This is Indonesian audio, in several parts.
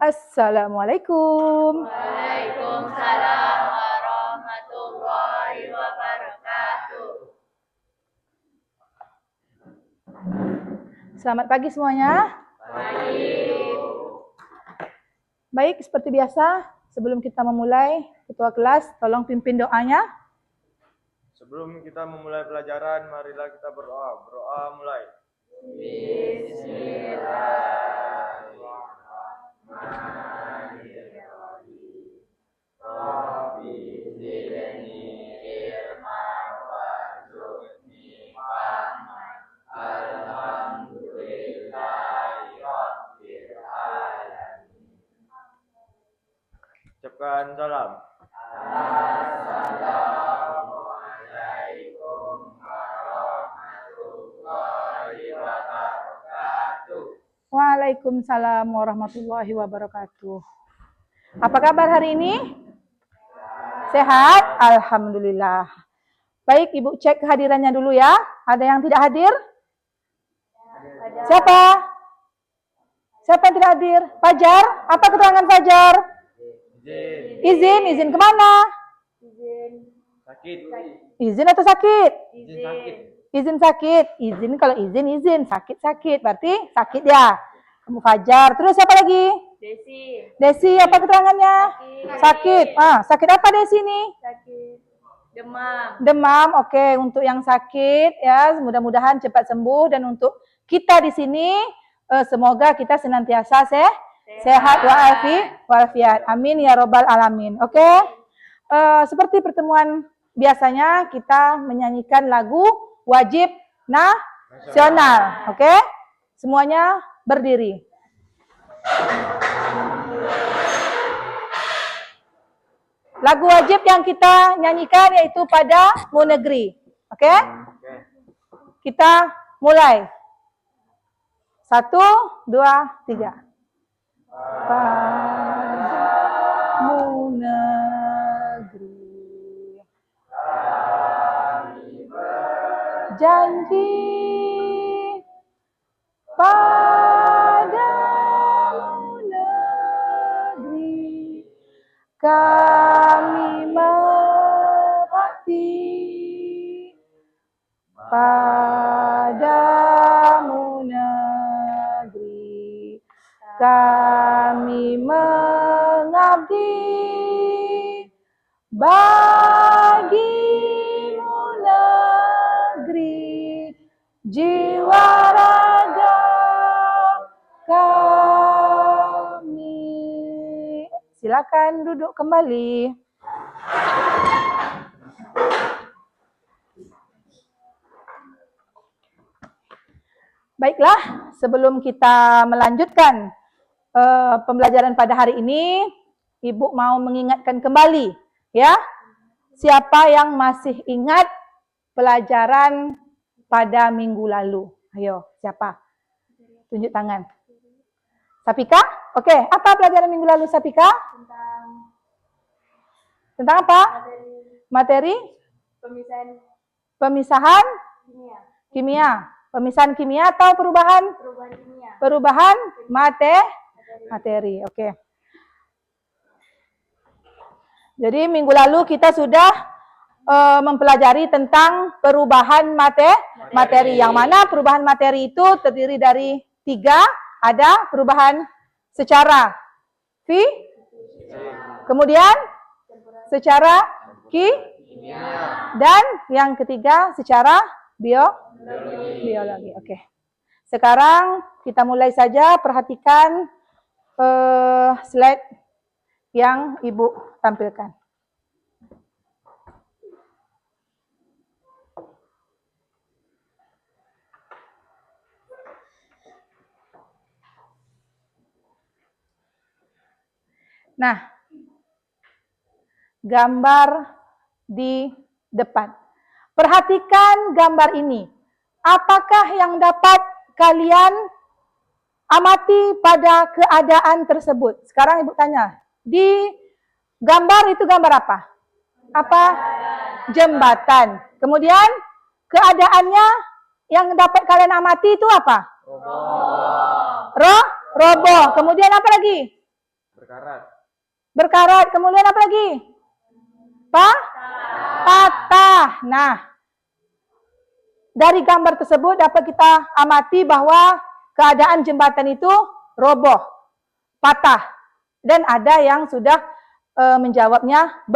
Assalamualaikum. Waalaikumsalam warahmatullahi wabarakatuh. Selamat pagi semuanya. Pagi. Baik, seperti biasa, sebelum kita memulai, ketua kelas tolong pimpin doanya. Sebelum kita memulai pelajaran, marilah kita berdoa. Berdoa mulai. Bismillahirrahmanirrahim. Rabbi zidni ilman warzuqni fahman. Alhamdulillahi rabbil alamin. Ucapkan salam. Assalamualaikum warahmatullahi wabarakatuh. Waalaikumsalam warahmatullahi wabarakatuh. Apa kabar hari ini? Sehat? Alhamdulillah. Baik, Ibu cek kehadirannya dulu ya. Ada yang tidak hadir? Siapa? Siapa yang tidak hadir? Fajar? Apa keterangan Fajar? Izin kemana? Sakit. Izin atau sakit? Izin sakit. Izin sakit. Izin kalau izin. Sakit. Berarti sakit ya. Kamu Fajar. Terus siapa lagi? Desi, apa keterangannya? Sakit. Sakit apa Desi nih? Sakit. Demam. Demam. Oke, untuk yang sakit ya, mudah-mudahan cepat sembuh, dan untuk kita di sini semoga kita senantiasa sehat walafiat. Amin ya robbal alamin. Oke. Seperti pertemuan biasanya kita menyanyikan lagu wajib nasional. Oke? Semuanya berdiri. Lagu wajib yang kita nyanyikan yaitu Padamu Negeri. Oke? Kita mulai. 1, 2, 3. Padamu negeri janji, padamu negeri kami berbakti, padamu negeri kami mengabdi, bagimu negeri jiwa raga kami. Silakan duduk kembali. Baiklah, sebelum kita melanjutkan pembelajaran pada hari ini, Ibu mau mengingatkan kembali, ya. Siapa yang masih ingat pelajaran pada minggu lalu? Ayo, siapa? Tunjuk tangan. Sapika? Oke, apa pelajaran minggu lalu Sapika? Tentang apa? Materi? Pemisahan? Kimia. Pemisahan kimia atau perubahan? Perubahan materi. Oke. Jadi minggu lalu kita sudah mempelajari tentang perubahan materi. Yang mana perubahan materi itu terdiri dari 3. Ada perubahan secara kemudian secara dan yang ketiga secara biologi. Oke. Sekarang kita mulai saja. Perhatikan slide yang Ibu tampilkan. Nah, gambar di depan. Perhatikan gambar ini. Apakah yang dapat kalian amati pada keadaan tersebut? Sekarang Ibu tanya. Di gambar itu gambar apa? Apa? Jembatan. Kemudian keadaannya yang dapat kalian amati itu apa? Roboh. Kemudian apa lagi? Berkarat. Berkarat. Kemudian apa lagi? Patah. Nah, dari gambar tersebut dapat kita amati bahwa keadaan jembatan itu roboh, patah. Dan ada yang sudah menjawabnya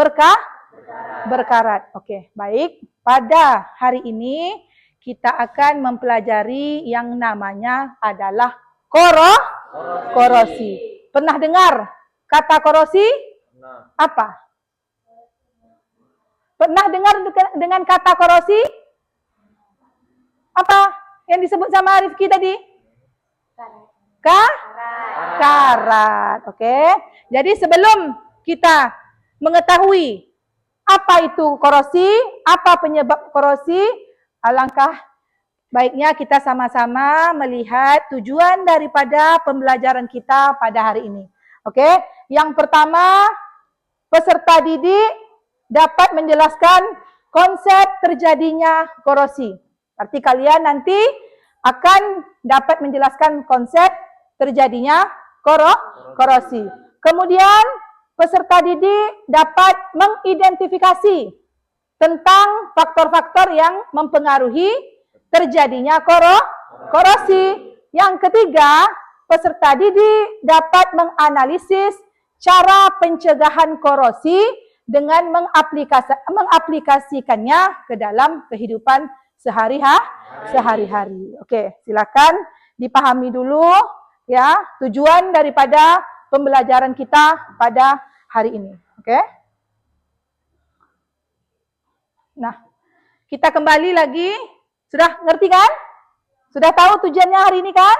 berkarat. Oke, baik. Pada hari ini kita akan mempelajari yang namanya adalah korosi. Pernah dengar kata korosi? Nah, Apa? Pernah dengar dengan kata korosi? Apa yang disebut sama Rifki tadi? Karat. Oke. Jadi sebelum kita mengetahui apa itu korosi, apa penyebab korosi, alangkah baiknya kita sama-sama melihat tujuan daripada pembelajaran kita pada hari ini. Oke. Yang pertama, peserta didik dapat menjelaskan konsep terjadinya korosi. Arti kalian nanti akan dapat menjelaskan konsep terjadinya korosi. Kemudian peserta didik dapat mengidentifikasi tentang faktor-faktor yang mempengaruhi terjadinya korosi. Yang ketiga, peserta didik dapat menganalisis cara pencegahan korosi dengan mengaplikasikannya ke dalam kehidupan sehari-hari. Oke, silakan dipahami dulu ya tujuan daripada pembelajaran kita pada hari ini. Oke. Nah, kita kembali lagi. Sudah ngerti kan? Sudah tahu tujuannya hari ini kan?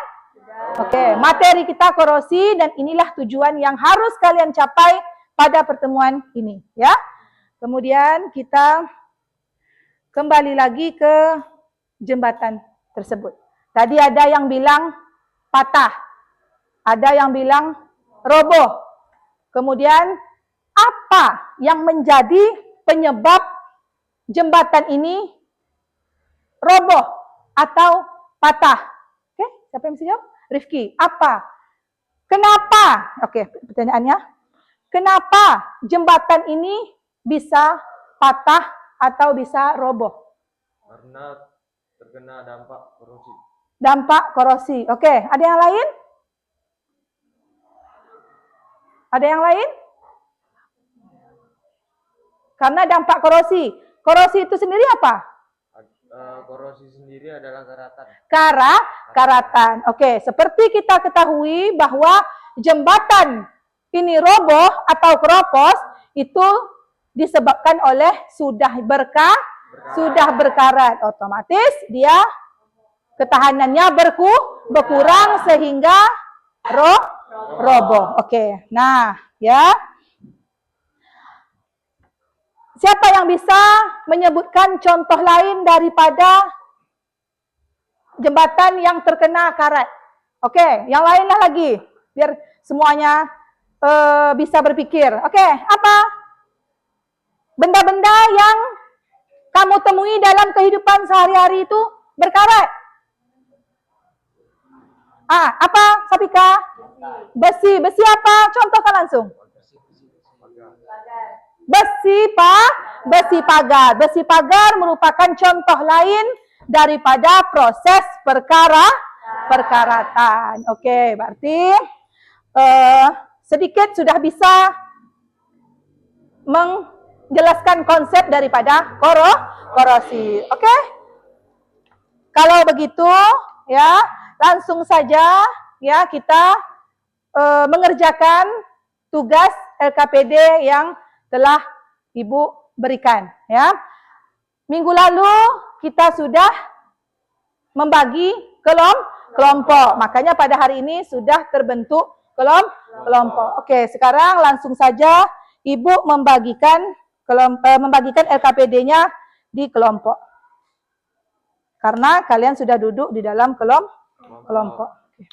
Oke, materi kita korosi dan inilah tujuan yang harus kalian capai pada pertemuan ini ya. Kemudian kita kembali lagi ke jembatan tersebut. Tadi ada yang bilang patah, ada yang bilang roboh. Kemudian apa yang menjadi penyebab jembatan ini roboh atau patah? Oke, siapa yang bisa jawab? Rifki, apa? Kenapa? Oke, pertanyaannya. Kenapa jembatan ini bisa patah atau bisa roboh? karena terkena dampak korosi. Dampak korosi. Oke, ada yang lain? Ada yang lain? Karena dampak korosi. Korosi itu sendiri apa? Korosi sendiri adalah karatan. Karatan. Oke, seperti kita ketahui bahwa jembatan ini roboh atau keropos itu disebabkan oleh sudah berkarat. Otomatis dia ketahanannya berkurang sehingga roboh. Oke. Nah, ya. Siapa yang bisa menyebutkan contoh lain daripada jembatan yang terkena karat? Oke, yang lainlah lagi biar semuanya bisa berpikir. Oke, apa? Benda-benda yang kamu temui dalam kehidupan sehari-hari itu berkarat. Apa, Sapika? Besi. Besi apa? Contohkan langsung. Besi pagar. Besi pagar merupakan contoh lain daripada proses perkaratan. Oke, berarti sedikit sudah bisa menjelaskan konsep daripada korosi. Oke? Kalau begitu, ya, langsung saja ya kita mengerjakan tugas LKPD yang telah Ibu berikan ya. Minggu lalu kita sudah membagi kelompok. Makanya pada hari ini sudah terbentuk kelompok. Oke, sekarang langsung saja Ibu membagikan LKPD-nya di kelompok. Karena kalian sudah duduk di dalam kelompok. Oke.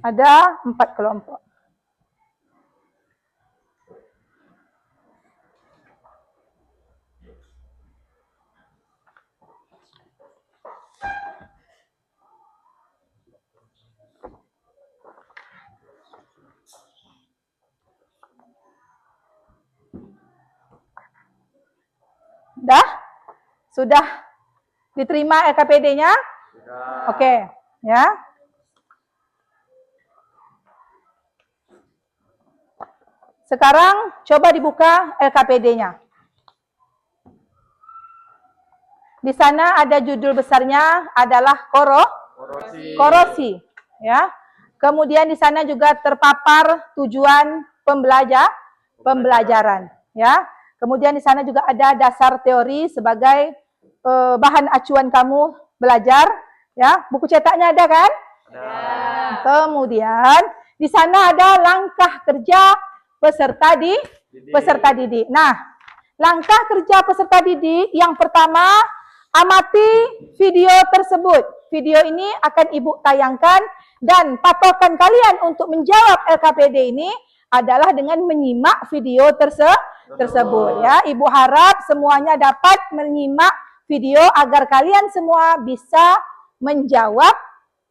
Ada 4 kelompok. Dah? Sudah diterima LKPD-nya? Sudah. Oke, ya. Sekarang coba dibuka LKPD-nya. Di sana ada judul besarnya adalah Korosi. korosi, ya. Kemudian di sana juga terpapar tujuan pembelajaran, ya. Kemudian di sana juga ada dasar teori sebagai bahan acuan kamu belajar, ya. Buku cetaknya ada kan? Ada. Kemudian di sana ada langkah kerja peserta didik. Nah, langkah kerja peserta didik yang pertama, amati video tersebut. Video ini akan Ibu tayangkan dan patokan kalian untuk menjawab LKPD ini adalah dengan menyimak video tersebut, ya. Ibu harap semuanya dapat menyimak video agar kalian semua bisa menjawab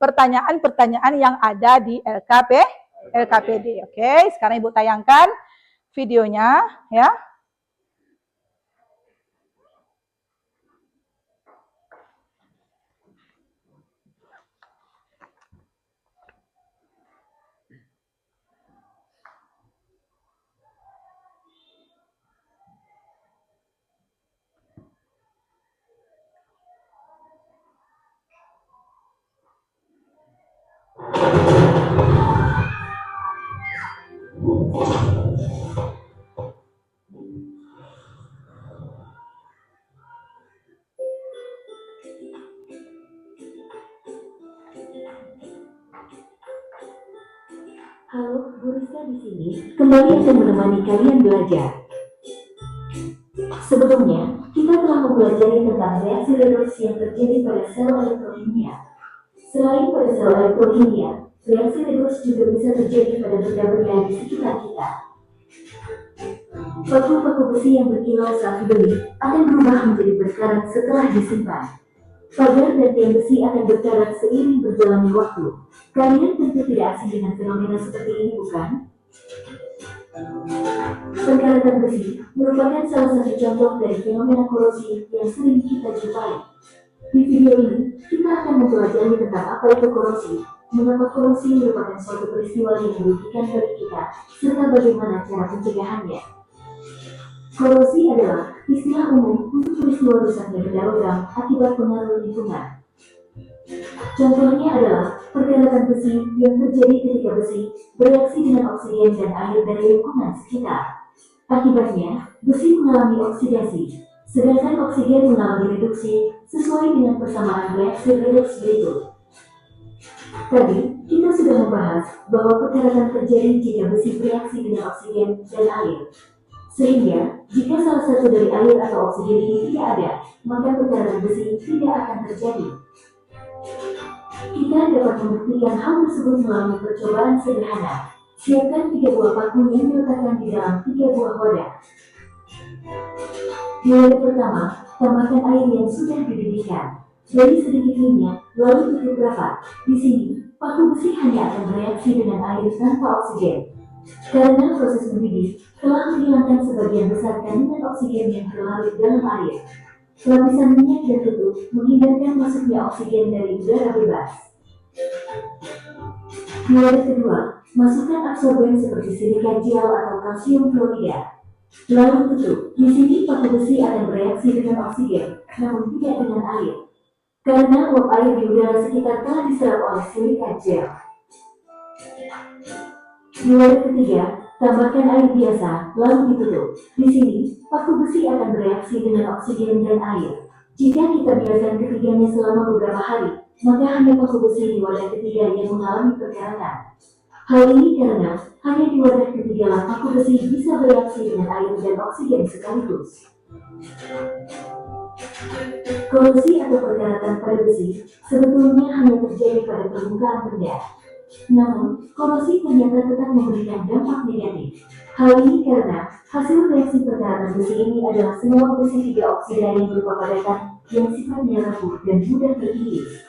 pertanyaan-pertanyaan yang ada di LKPD. Oke, sekarang Ibu tayangkan videonya, ya. Halo, Bu Rizka di sini kembali akan menemani kalian belajar. Sebelumnya, kita telah mempelajari tentang reaksi redoks yang terjadi pada sel elektrokimia. Selain pada sel elektrokimia, reaksi redoks juga bisa terjadi pada benda-benda di sekitar kita. Paku-paku besi yang berkilau saat dibeli akan berubah menjadi berkarat setelah disimpan. Pagar dan tiang besi akan berkarat seiring berjalannya waktu. Kalian tentu tidak asing dengan fenomena seperti ini, bukan? Perkaratan besi merupakan salah satu contoh dari fenomena korosi yang sering kita jumpai. Di video ini, kita akan mempelajari tentang apa itu korosi, mengapa korosi merupakan suatu peristiwa yang merugikan bagi kita, serta bagaimana cara pencegahannya. Korosi adalah istilah umum untuk peristiwa rusaknya benda logam akibat pengaruh lingkungan. Contohnya adalah perkaratan besi yang terjadi ketika besi bereaksi dengan oksigen dan air dari lingkungan sekitar. Akibatnya, besi mengalami oksidasi, sedangkan oksigen mengalami reduksi sesuai dengan persamaan reaksi redoks berikut. Tadi, kita sudah membahas bahwa perkaratan terjadi jika besi bereaksi dengan oksigen dan air. Sehingga, jika salah satu dari air atau oksigen ini tidak ada, maka perkaratan besi tidak akan terjadi. Kita dapat membuktikan hal tersebut melalui percobaan sederhana. Siapkan 3 buah paku yang diletakkan di dalam 3 buah wadah. Di wadah pertama, tambahkan air yang sudah dididihkan. Beri sedikit minyak, lalu tutup rapat. Di sini, paku besi hanya akan bereaksi dengan air tanpa oksigen. Karena proses mendidih telah menghilangkan sebagian besar kandungan oksigen yang terlarut dalam air. Lapisan minyak dan tutup menghindarkan masuknya oksigen dari udara bebas. Di wadah kedua, masukkan absorben seperti silika gel atau kalsium klorida. Lalu tutup. Di sini paku besi akan bereaksi dengan oksigen, namun tidak dengan air. Karena uap air di udara sekitar telah diserap oleh silika gel. Di wadah ketiga, tambahkan air biasa, lalu ditutup. Di sini, paku besi akan bereaksi dengan oksigen dan air. Jika kita biarkan ketiganya selama beberapa hari, maka hanya paku besi di wadah ketiga yang mengalami perkaratan. Hal ini karena hanya di wadah ketiga lah paku besi bisa bereaksi dengan air dan oksigen sekaligus. Korosi atau perkaratan pada besi sebetulnya hanya terjadi pada permukaan benda. Namun, korosi ternyata tetap memberikan dampak negatif. Hal ini karena hasil reaksi perkaratan besi ini adalah senyawa besi 3 oksida yang berupa padatan yang sifatnya rapuh dan mudah terkikis.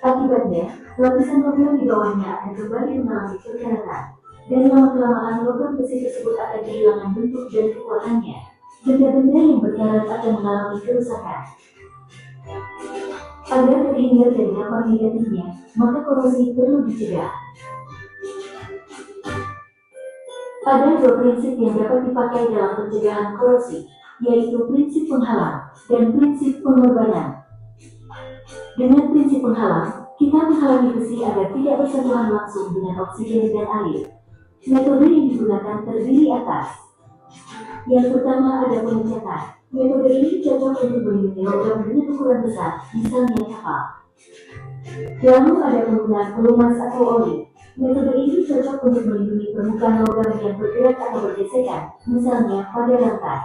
Akibatnya, lapisan logam di bawahnya akan kembali mengalami perkaratan, dan lama-kelamaan logam besi tersebut akan kehilangan bentuk dan kekuatannya. Benda-benda yang berkarat akan mengalami kerusakan. Agar terhindar dari dampak negatifnya, maka korosi perlu dicegah. Ada dua prinsip yang dapat dipakai dalam pencegahan korosi, yaitu prinsip penghalang dan prinsip pengorbanan. Dengan prinsip penghalang, kita menghalangi besi agar tidak bersentuhan langsung dengan oksigen dan air. Metode yang digunakan terdiri atas. Yang pertama ada pengecatan. Metode ini cocok untuk melindungi logam dengan ukuran besar, misalnya kapal. Lalu ada penggunaan pelumas atau oli. Metode ini cocok untuk melindungi permukaan logam yang bergerak atau bergesekan, misalnya pada lantai.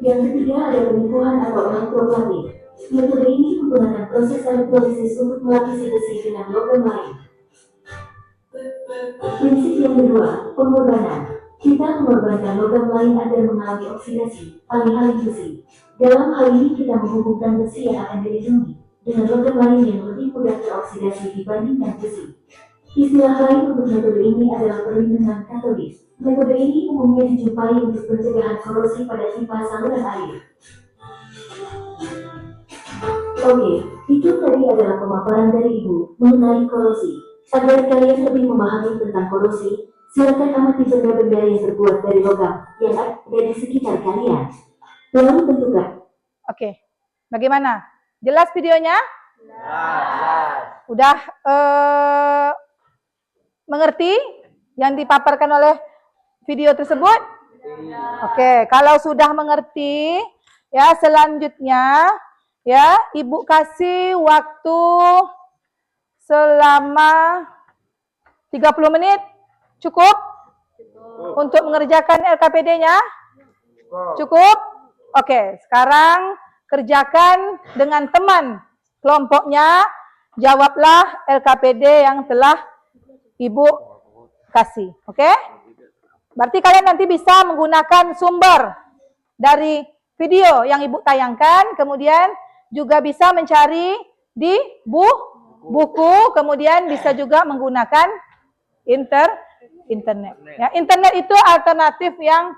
Yang ketiga ada penipuan atau elektroplating. Metode ini menggunakan proses elektrolisis untuk melapisi besi dengan logam lain. Prinsip yang kedua, pengorbanan. Kita mengorbankan logam lain agar mengalami oksidasi, alih-alih besi. Dalam hal ini kita menghubungkan besi yang akan dilindungi dengan logam lain yang lebih mudah teroksidasi dibandingkan besi. Istilah lain untuk metode ini adalah perlindungan katolis. Metode ini umumnya dijumpai untuk pencegahan korosi pada pipa saluran air. Oke, itu tadi adalah pemaparan dari Ibu mengenai korosi. Agar kalian lebih memahami tentang korosi, silakan amati benda-benda yang terbuat dari logam yang ada di sekitar kalian. Lalu tentukan. Oke, bagaimana? Jelas videonya? Jelas. Udah mengerti yang dipaparkan oleh video tersebut? Oke, kalau sudah mengerti, ya selanjutnya, ya Ibu kasih waktu selama 30 menit. Cukup? Untuk mengerjakan LKPD-nya? Cukup? Oke, sekarang kerjakan dengan teman kelompoknya. Jawablah LKPD yang telah Ibu kasih. Oke? Berarti kalian nanti bisa menggunakan sumber dari video yang Ibu tayangkan. Kemudian juga bisa mencari di buku. Kemudian bisa juga menggunakan internet. Ya, internet itu alternatif yang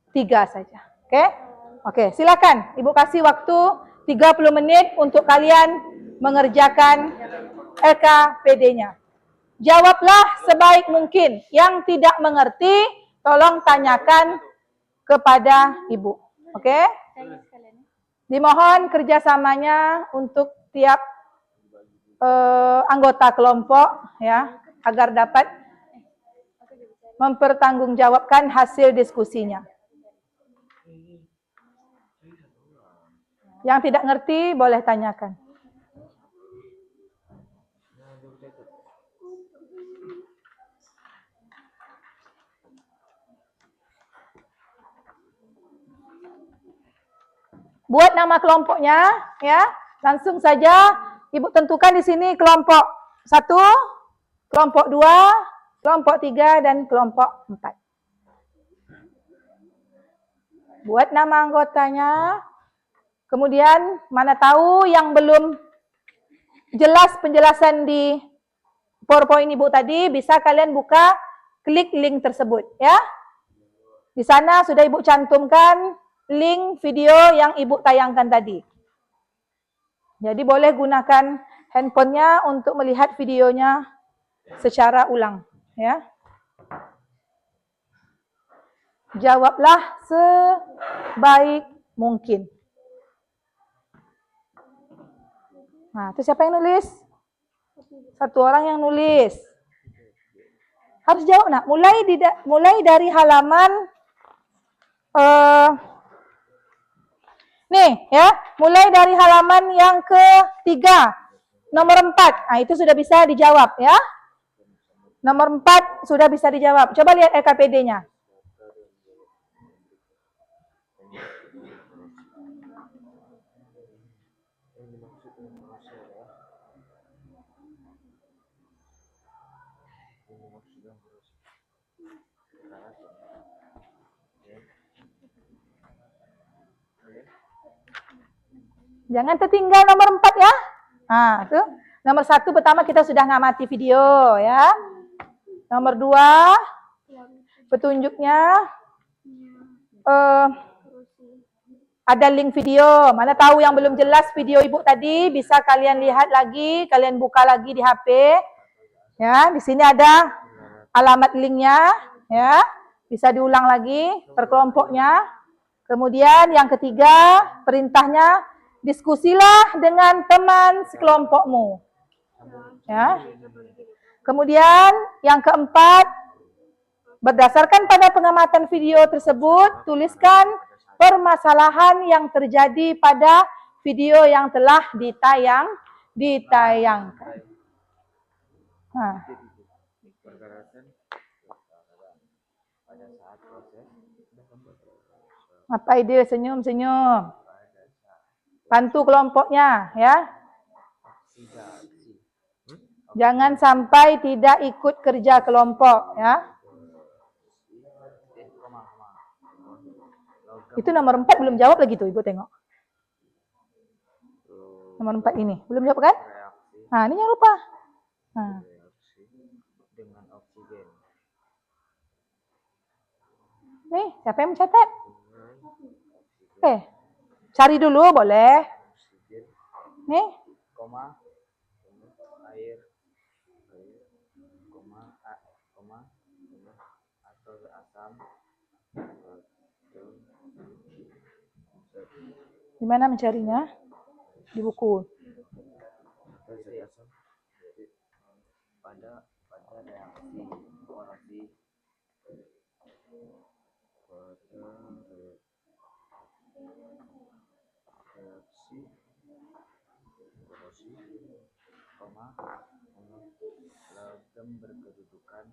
ketiga saja. Oke? Oke, silakan. Ibu kasih waktu 30 menit untuk kalian mengerjakan LKPD-nya. Jawablah sebaik mungkin. Yang tidak mengerti, tolong tanyakan kepada Ibu. Oke? Dimohon kerjasamanya untuk tiap anggota kelompok, ya, agar dapat mempertanggungjawabkan hasil diskusinya. Yang tidak ngerti boleh tanyakan. Buat nama kelompoknya, ya. Langsung saja Ibu tentukan di sini kelompok 1, kelompok 2, kelompok 3, dan kelompok 4. Buat nama anggotanya. Kemudian mana tahu yang belum jelas penjelasan di PowerPoint Ibu tadi, bisa kalian buka, klik link tersebut, ya. Di sana sudah Ibu cantumkan link video yang Ibu tayangkan tadi. Jadi boleh gunakan handphonenya untuk melihat videonya secara ulang, ya. Jawablah sebaik mungkin. Nah, itu siapa yang nulis? Satu orang yang nulis. Harus jawab, nak. Mulai dari halaman nih, ya. Mulai dari halaman yang ketiga, nomor 4. Nah, itu sudah bisa dijawab, ya. Nomor 4 sudah bisa dijawab. Coba lihat LKPD-nya. Jangan tertinggal nomor 4, ya. Nah, itu. Nomor 1 pertama kita sudah ngamati video, ya. Nomor 2, petunjuknya. ada link video. Mana tahu yang belum jelas video ibu tadi, bisa kalian lihat lagi, kalian buka lagi di HP. Ya, di sini ada alamat linknya, ya. Bisa diulang lagi per kelompoknya. Kemudian yang ketiga, perintahnya diskusilah dengan teman sekelompokmu. Ya. Kemudian yang keempat, berdasarkan pada pengamatan video tersebut, tuliskan permasalahan yang terjadi pada video yang telah ditayangkan. Nah. Apa ide senyum-senyum? Bantu kelompoknya, ya. Jangan sampai tidak ikut kerja kelompok, ya. Itu nomor 4 belum jawab lagi tuh, Ibu tengok. Nomor 4 ini, belum jawab kan? Nah, ini yang lupa. Nah. Dengan oksigen. Nih, siapa yang mencatat? Cari dulu boleh. Nih. Koma, air, koma, atau asam, Di mana mencarinya? Di buku. pada reaksi korosif, koma, logam berkedudukan,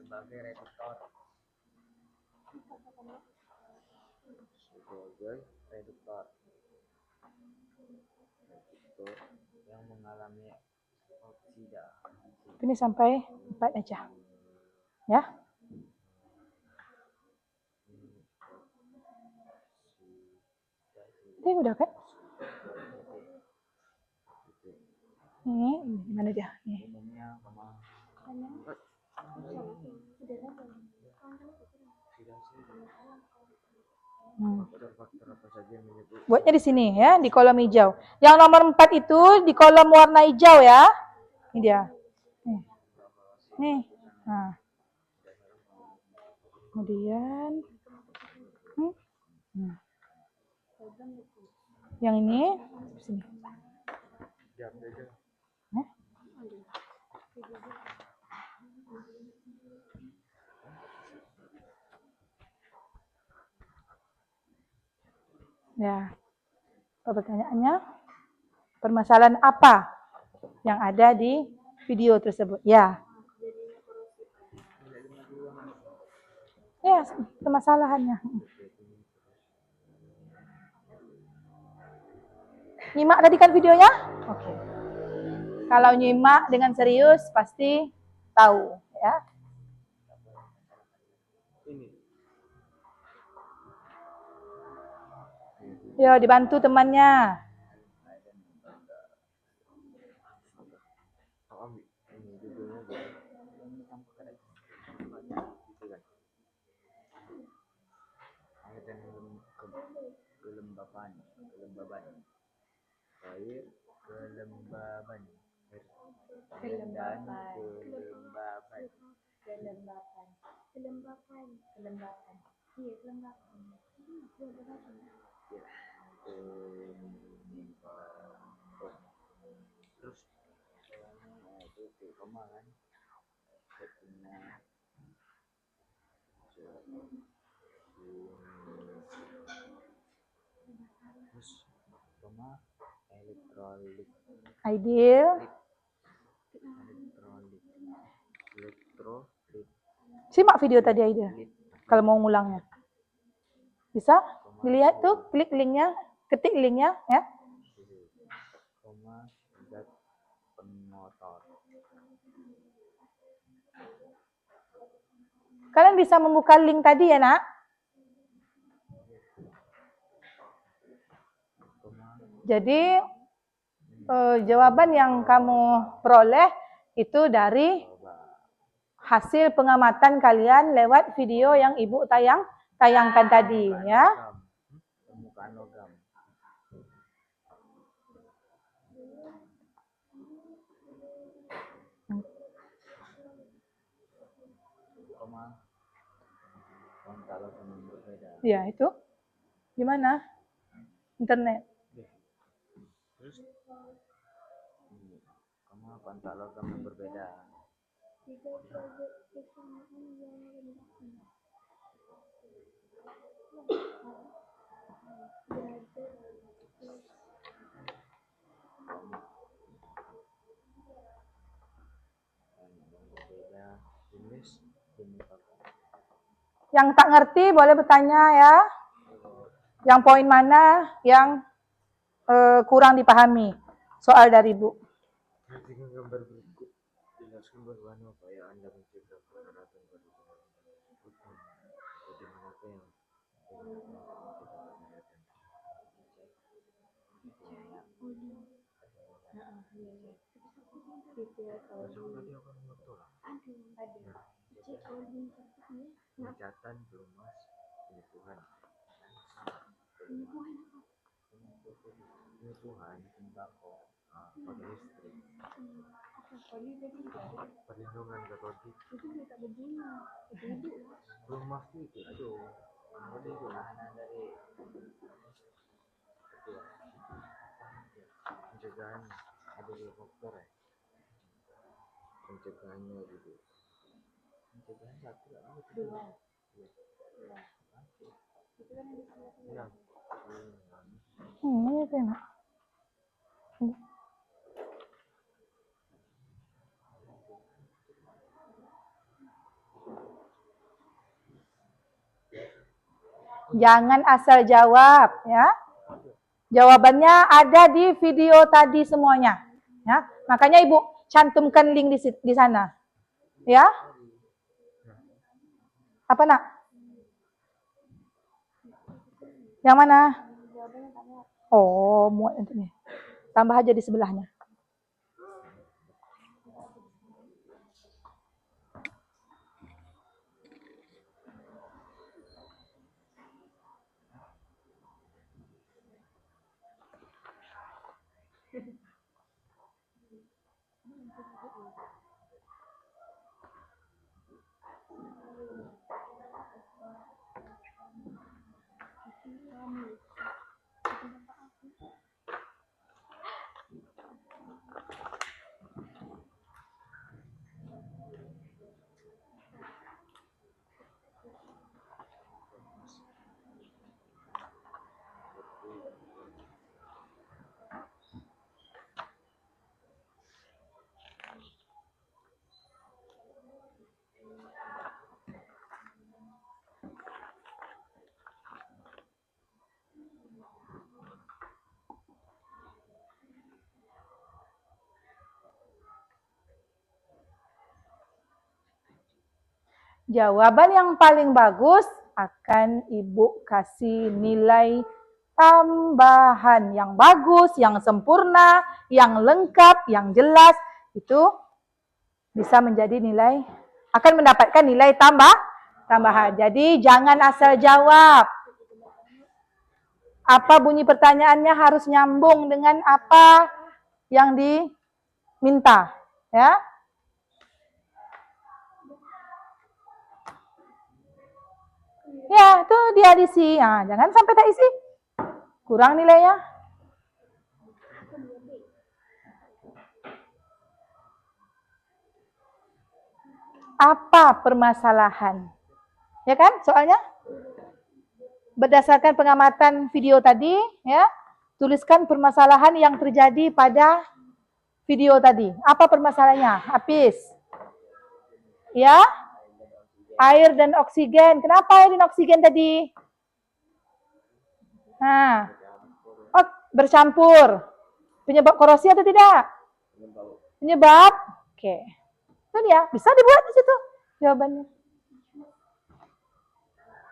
sebagai reduktor. Reduktor yang mengalami oksidasi. Ini sampai 4 aja. Ya. Ini udah kan? Ini mana dia? Nih. Buatnya di sini ya, di kolom hijau. Yang nomor 4 itu di kolom warna hijau ya. Ini dia. Nih. Nah. Kemudian yang ini di sini. Ya. Pertanyaannya, permasalahan apa yang ada di video tersebut? Ya. Ya, permasalahannya. Nyimak tadi kan videonya? Oke. Kalau nyimak dengan serius pasti tahu, ya. Yo, dibantu temannya. Elektrolit. Ideal. Simak video tadi Aida. Kalau mau ngulangnya. Bisa? Dilihat tuh, klik linknya, ketik linknya ya. Zat pemotor. Kalian bisa membuka link tadi ya, Nak? Jadi jawaban yang kamu peroleh itu dari hasil pengamatan kalian lewat video yang Ibu tayangkan tadi, ya. Permukaan logam. Kalau berbeda. Ya, itu. Gimana? Internet. Terus kontak logam yang berbeda. Yang tak ngerti boleh bertanya ya. Yang poin mana yang kurang dipahami soal dari Ibu. Perhatikan gambar berikut. Jelaskan bagaimana upaya Anda mencegah kekerasan pada hukum. Bagaimanakah yang pengecatan, pelumas, penipuan, tembakau, pada listrik, perlindungan katolik, pelumas itu, aduh, ada itu dari pencegahan, ada dua faktor ya, pencegahannya gitu, pencegahan satu, dua, ya. Ini enak. Jangan asal jawab, ya. Jawabannya ada di video tadi semuanya, ya. Makanya Ibu cantumkan link di sana, ya. Apa nak? Yang mana? Oh, muat nanti nih. Tambah aja di sebelahnya. Jawaban yang paling bagus akan Ibu kasih nilai tambahan yang bagus, yang sempurna, yang lengkap, yang jelas. Itu bisa menjadi nilai, akan mendapatkan nilai tambahan. Jadi jangan asal jawab. Apa bunyi pertanyaannya harus nyambung dengan apa yang diminta, ya. Ya, itu dia diisi. Nah, jangan sampai tak isi. Kurang nilainya. Apa permasalahan? Ya kan soalnya? Berdasarkan pengamatan video tadi, ya, tuliskan permasalahan yang terjadi pada video tadi. Apa permasalahannya? Hafiz. Ya? Air dan oksigen. Kenapa air dan oksigen tadi? Nah, oh, bercampur. Penyebab korosi atau tidak? Penyebab. Oke. Itu dia. Bisa dibuat di situ jawabannya.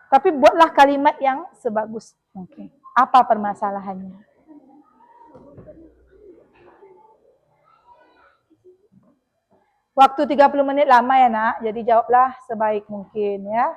Tapi buatlah kalimat yang sebagus mungkin. Apa permasalahannya? Waktu 30 menit lama ya nak, jadi jawablah sebaik mungkin ya.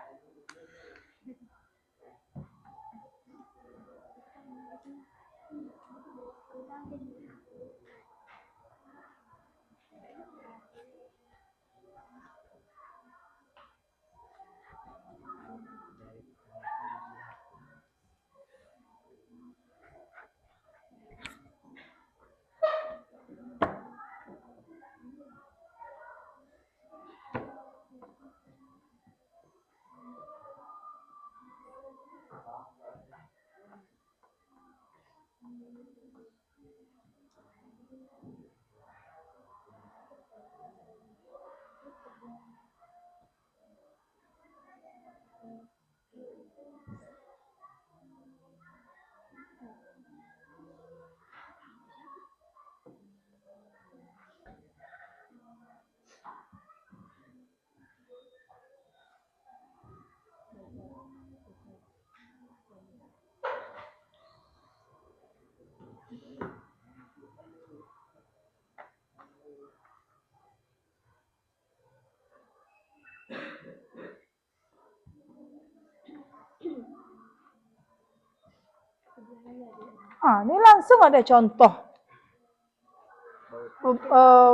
Ini langsung ada contoh.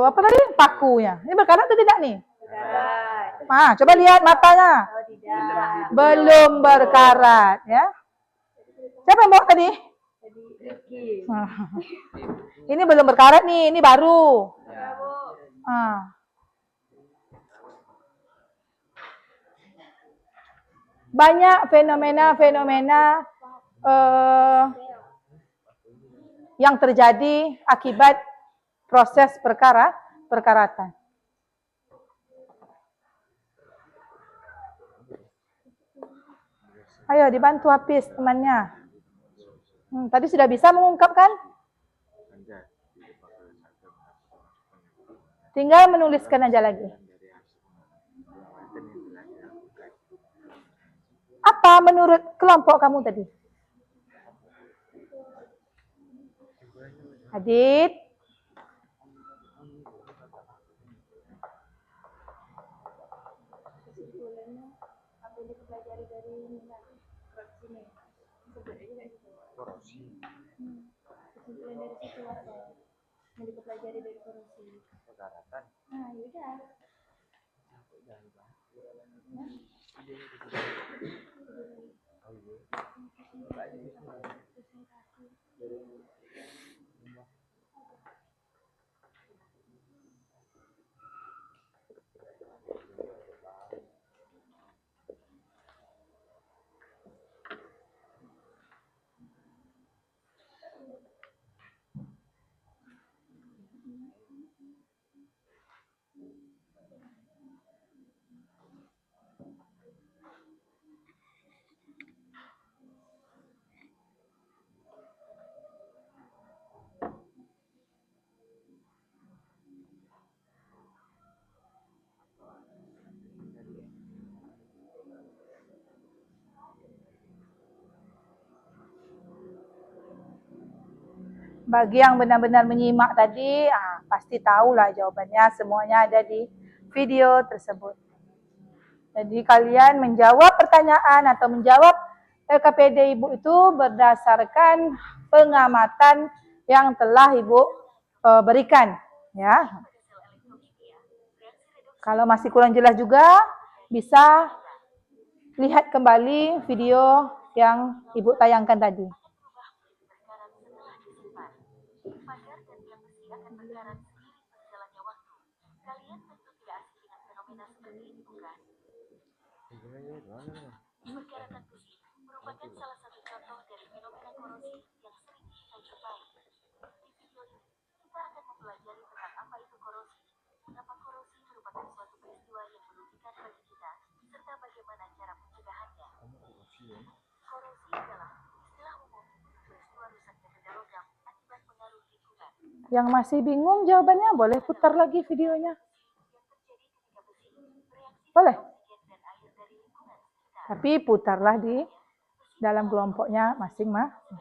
Apa tadi? Pakunya. Ini berkarat atau tidak nih? Berkarat. Coba lihat matanya. Oh, tidak. Belum berkarat ya. Siapa yang bawa tadi? Jadi Rifki. Ini belum berkarat nih, ini baru. Ya, Bu. Banyak fenomena-fenomena yang terjadi akibat proses perkaratan. Ayo dibantu Hafiz temannya. Tadi sudah bisa mengungkapkan? Tinggal menuliskan aja lagi. Apa menurut kelompok kamu tadi? Adit? Apa yang dipelajari dari korupsi nih? Korupsi. Kesimpulan dari situ apa? Yang dipelajari dari korupsi. Perkaratan. Nah, yaudah. Bagi yang benar-benar menyimak tadi, pasti tahulah jawabannya. Semuanya ada di video tersebut. Jadi kalian menjawab pertanyaan atau menjawab LKPD Ibu itu berdasarkan pengamatan yang telah Ibu berikan. Ya. Kalau masih kurang jelas juga, bisa lihat kembali video yang Ibu tayangkan tadi. Perkaratan besi merupakan salah satu contoh dari fenomena korosi yang sering kita jumpai. Di video ini, kita akan mempelajari tentang apa itu korosi, mengapa korosi merupakan suatu peristiwa yang merugikan bagi kita, serta bagaimana cara pencegahannya. Korosi adalah istilah umum untuk peristiwa rusaknya benda logam akibat pengaruh lingkungan. Yang masih bingung jawabannya, boleh putar lagi videonya. Boleh? Tapi putarlah di dalam kelompoknya masing-masing.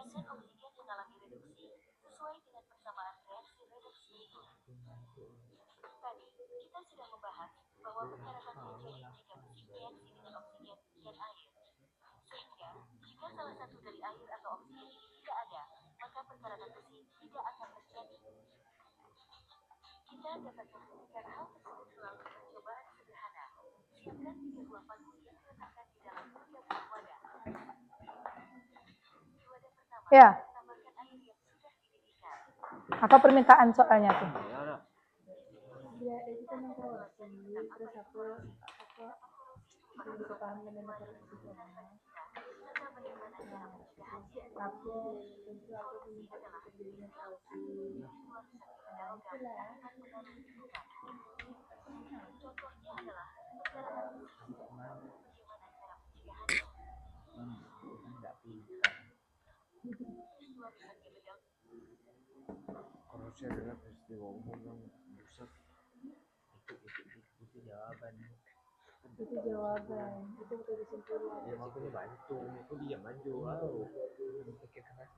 Sesuai dengan persamaan reaksi reduksi itu. Tadi, kita sudah Ya. Apa permintaan soalnya tuh? Dia itu mengkorupsi, terus aku lebih paham mengenai korupsi karena aku tentu aku minta terjadinya korupsi. Nah, itulah. Korupsi adalah peristiwa umum yang merusak itu jawaban. Itu jawaban, itu bukan kesimpulan. Ya makanya bantu, aku diam aja. Wow. Pikir keras.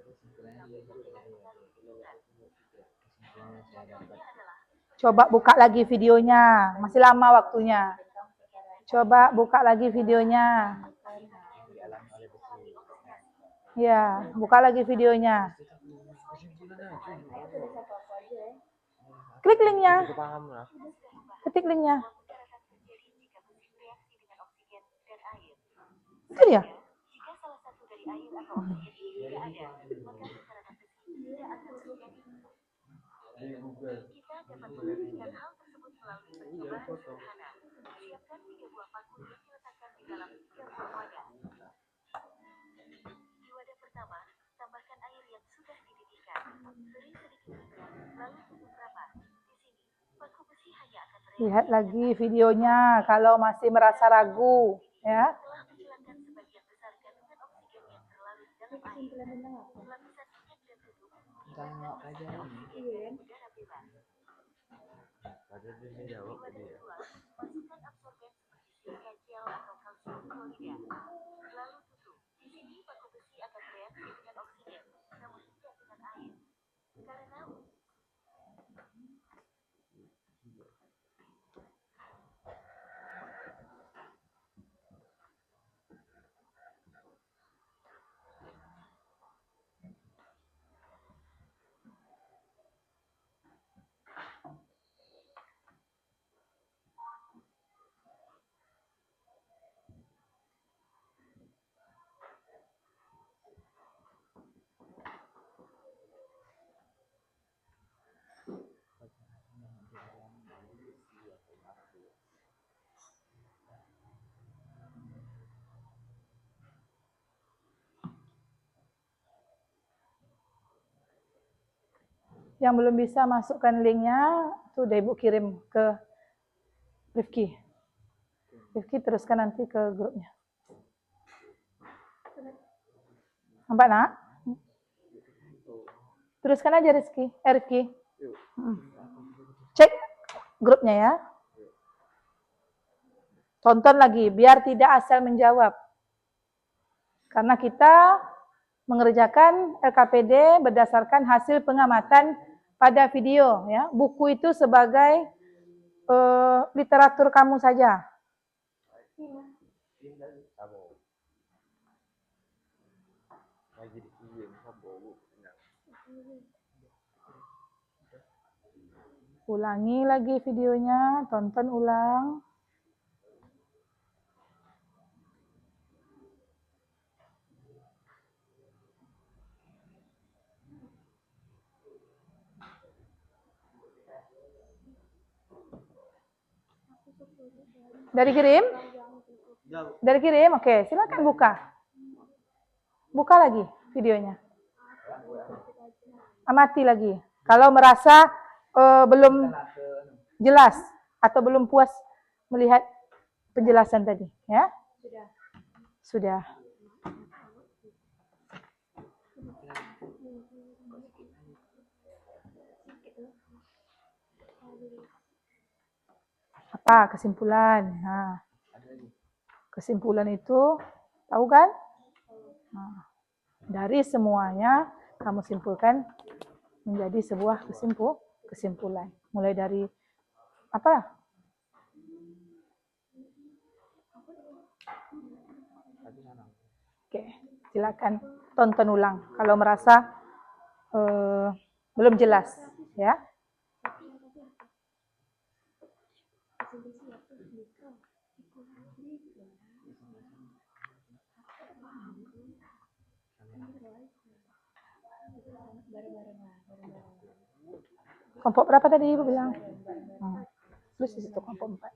Kesimpulannya dia kesimpulannya saya dapat. Coba buka lagi videonya. Masih lama waktunya. Coba buka lagi videonya. Dialami oleh besi. Ya, buka lagi videonya. Kesimpulannya Klik linknya. aku paham lah. Ketik linknya. Itu dia. Di Google. Iya, foto. Lihat lagi videonya kalau masih merasa ragu, ya. Kesimpulan tentang apa? Tengok aja ini. Iya. Padahal dia jawab dia. Yang belum bisa masukkan linknya, tuh udah Ibu kirim ke Rifki. Rifki teruskan nanti ke grupnya. Nampak nak? Teruskan aja Rifki. Rifki. Cek grupnya ya. Tonton lagi, biar tidak asal menjawab. Karena kita mengerjakan LKPD berdasarkan hasil pengamatan pada video. Ya. Buku itu sebagai literatur kamu saja. Ulangi lagi videonya, tonton ulang. Dari kirim? Dari kirim? Oke, silakan buka. Buka lagi videonya. Amati lagi. Kalau merasa belum jelas atau belum puas melihat penjelasan tadi, ya? Sudah. Apa kesimpulan? Nah, kesimpulan itu tahu kan? Nah, dari semuanya kamu simpulkan menjadi sebuah kesimpulan. Mulai dari apa? Tapi sana. Oke, silakan tonton ulang kalau merasa belum jelas, ya. Kelompok berapa tadi Ibu bilang? Terus di situ kelompok 4.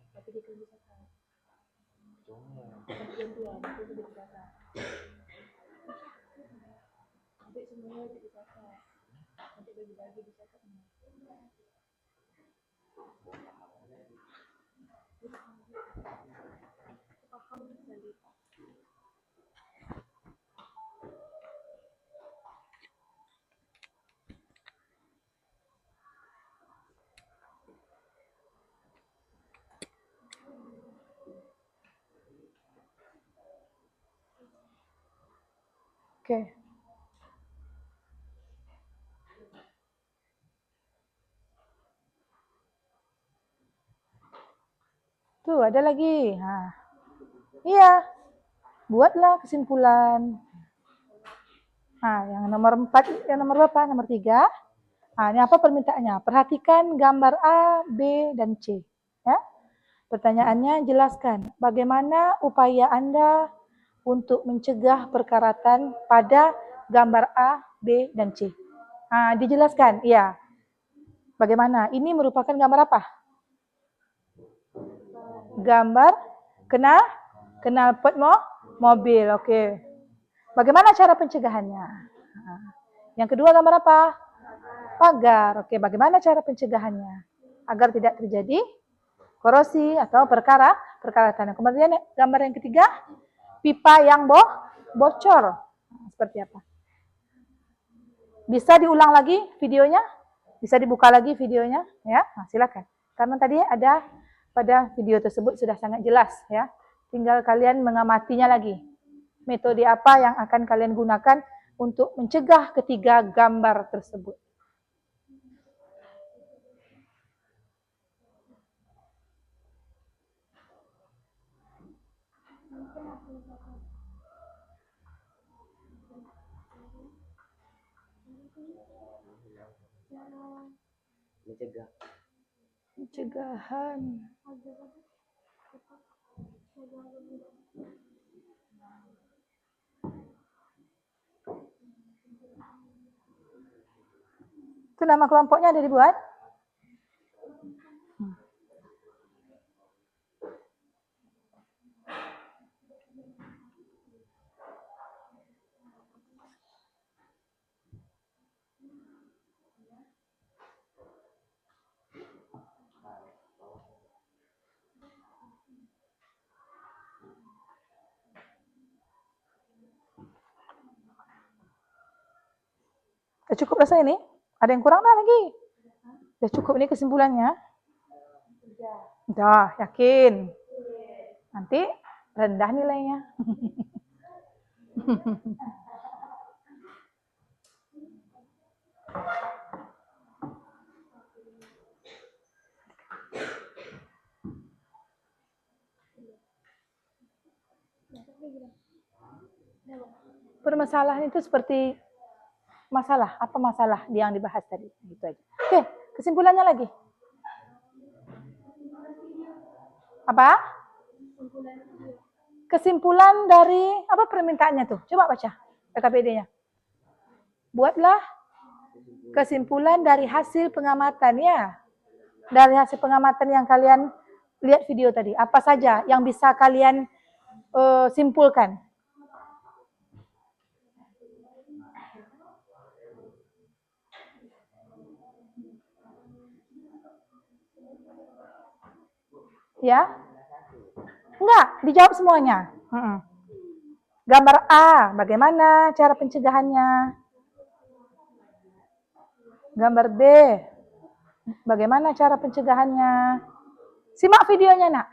Oke. Tuh, ada lagi. Nah, iya. Buatlah kesimpulan. Nah, yang nomor 4, yang nomor berapa? Nomor 3. Nah, ini apa permintaannya? Perhatikan gambar A, B, dan C. Ya. Pertanyaannya, jelaskan bagaimana upaya Anda untuk mencegah perkaratan pada gambar A, B, dan C. Nah, dijelaskan, iya. Bagaimana? Ini merupakan gambar apa? Gambar knalpot mobil. Oke. Bagaimana cara pencegahannya? Nah, yang kedua gambar apa? Pagar. Oke, bagaimana cara pencegahannya? Agar tidak terjadi korosi atau perkaratan. Kemudian gambar yang ketiga, pipa yang bocor. Seperti apa? Bisa diulang lagi videonya? Bisa dibuka lagi videonya? Ya, nah, silakan. Karena tadi ada pada video tersebut sudah sangat jelas, ya. Tinggal kalian mengamatinya lagi. Metode apa yang akan kalian gunakan untuk mencegah ketiga gambar tersebut. Mencegah. Pencegahan. Itu nama kelompoknya ada dibuat? Udah cukup rasa ini? Ada yang kurang lagi? Udah cukup ini kesimpulannya? Udah, yakin? Nanti rendah nilainya. Permasalahan itu seperti masalah. Apa masalah yang dibahas tadi? Gitu aja. Oke, kesimpulannya lagi. Apa? Kesimpulan dari apa permintaannya tuh? Coba baca PKPD-nya. Buatlah kesimpulan dari hasil pengamatan ya. Dari hasil pengamatan yang kalian lihat video tadi. Apa saja yang bisa kalian simpulkan? Ya? Enggak, dijawab semuanya. Gambar A, bagaimana cara pencegahannya? Gambar B, bagaimana cara pencegahannya? Simak videonya, Nak.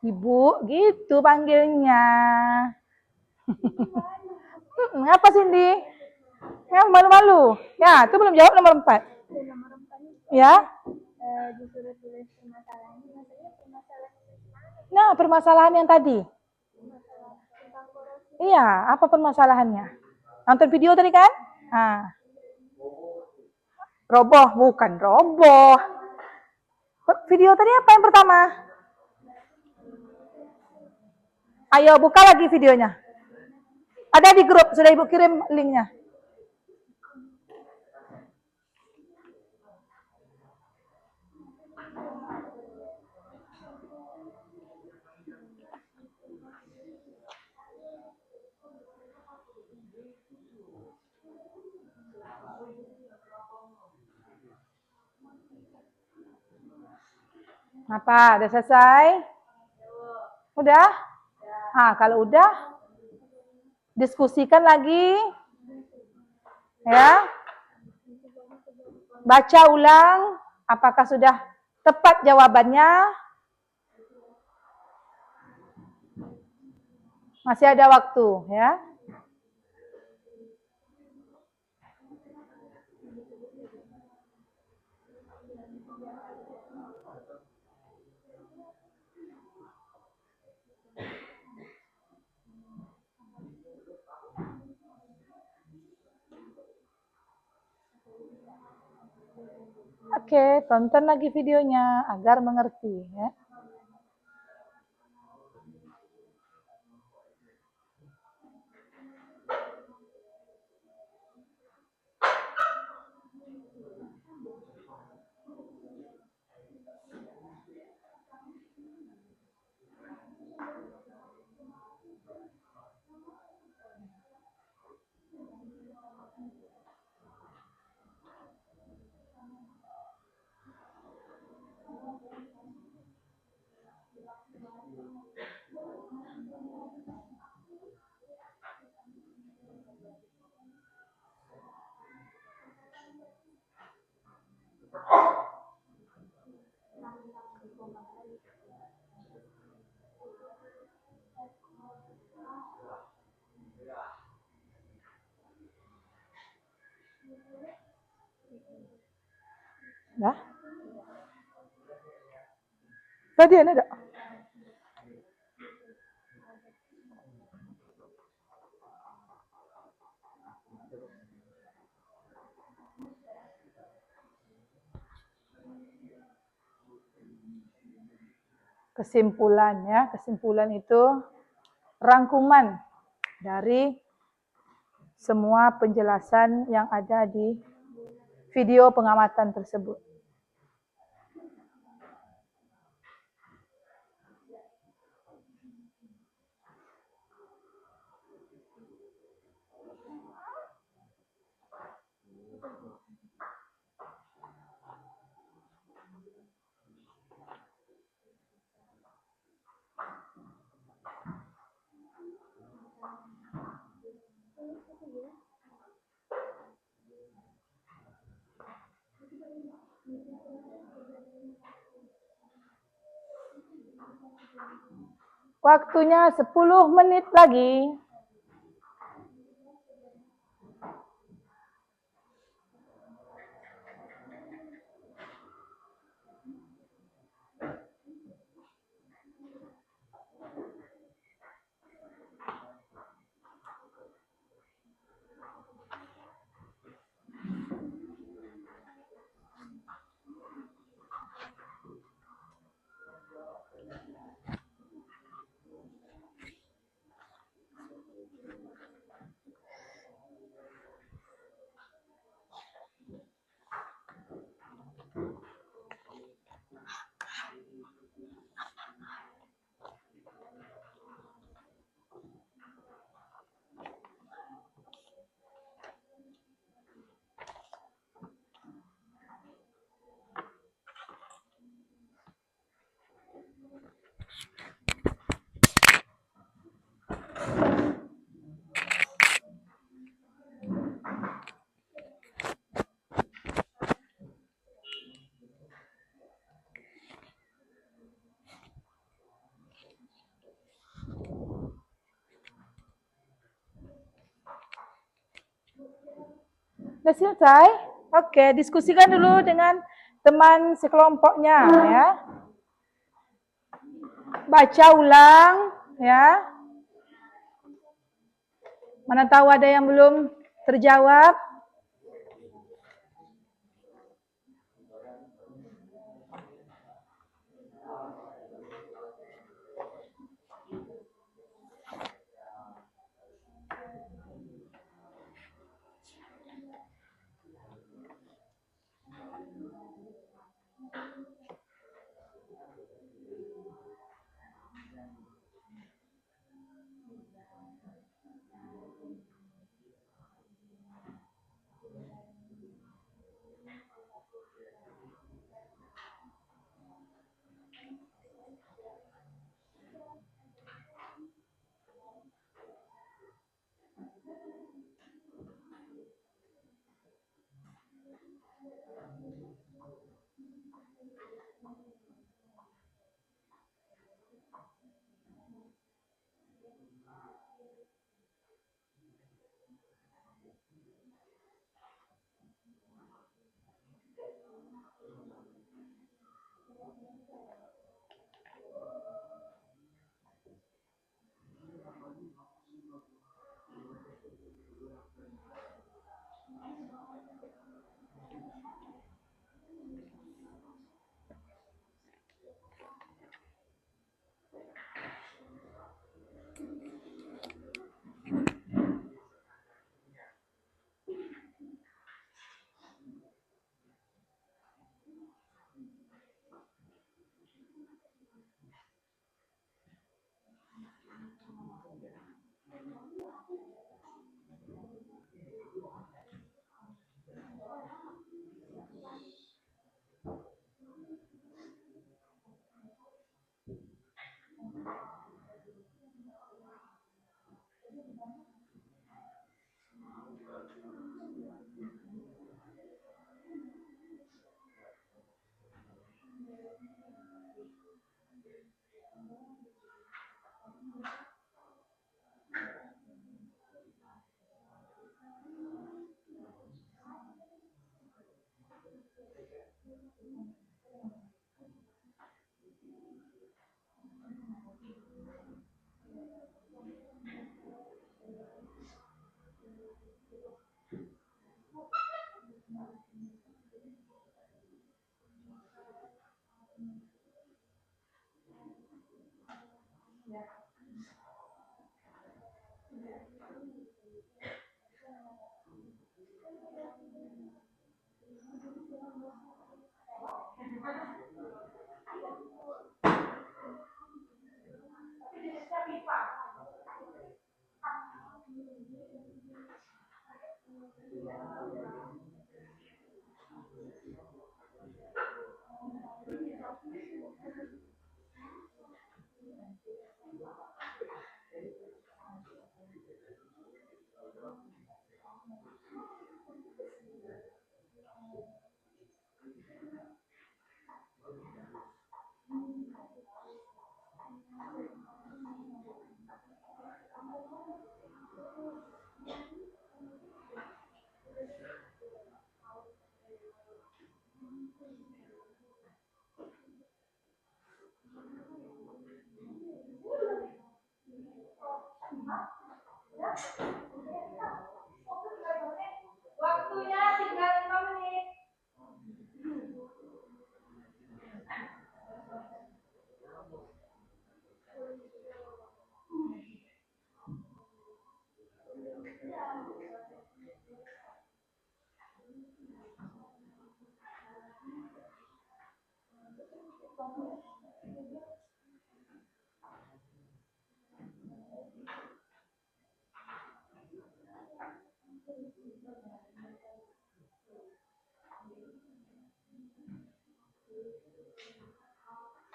Ibu, gitu panggilnya. Ngapa Cindy? Ya, malu-malu. Ya, itu belum jawab nomor 4. Nomor 4 Ya. disuruh tulis permasalahannya. Maksudnya permasalahan gimana? Nah, permasalahan yang tadi. Masalah tentang korupsi. Iya, apa permasalahannya? Nonton video tadi kan? Nah. Roboh, bukan roboh. Video tadi apa yang pertama? Ayo buka lagi videonya. Ada di grup, sudah Ibu kirim linknya. Apa? Udah selesai? Udah? Ah, kalau udah, diskusikan lagi. Ya. Baca ulang, apakah sudah tepat jawabannya? Masih ada waktu, ya. Oke, tonton lagi videonya agar mengerti, ya. Nah. Tadi ada. Kesimpulan, ya. Kesimpulan itu rangkuman dari semua penjelasan yang ada di video pengamatan tersebut. Waktunya 10 menit lagi. Udah selesai? Oke, diskusikan dulu dengan teman sekelompoknya ya. Baca ulang ya. Mana tahu ada yang belum terjawab. Waktunya tinggal 5 menit.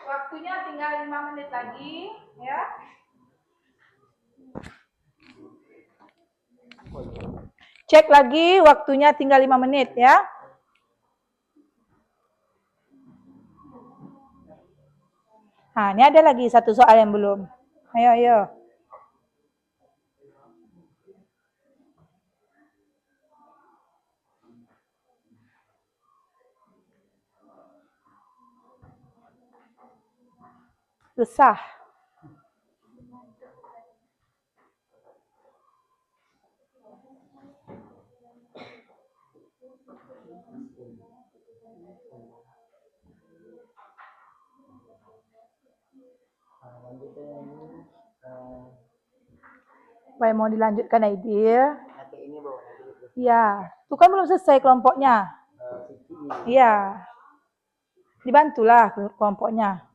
Waktunya tinggal 5 menit lagi, ya. Cek lagi, waktunya tinggal 5 menit, ya. Nah, ini ada lagi satu soal yang belum. Ayo, ayo. resah. Lanjutnya ini Supaya mau dilanjutkan Aidil. nanti ini bawa nanti itu Iya, itu kan belum selesai kelompoknya. Siki. Iya. Dibantulah kelompoknya.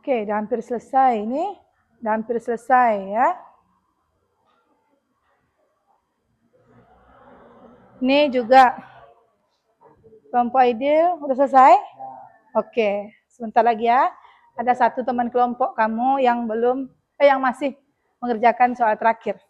Oke, udah hampir selesai nih. Udah hampir selesai ya. Ini juga kelompok Aidil udah selesai? Oke, sebentar lagi ya. Ada satu teman kelompok kamu yang yang masih mengerjakan soal terakhir.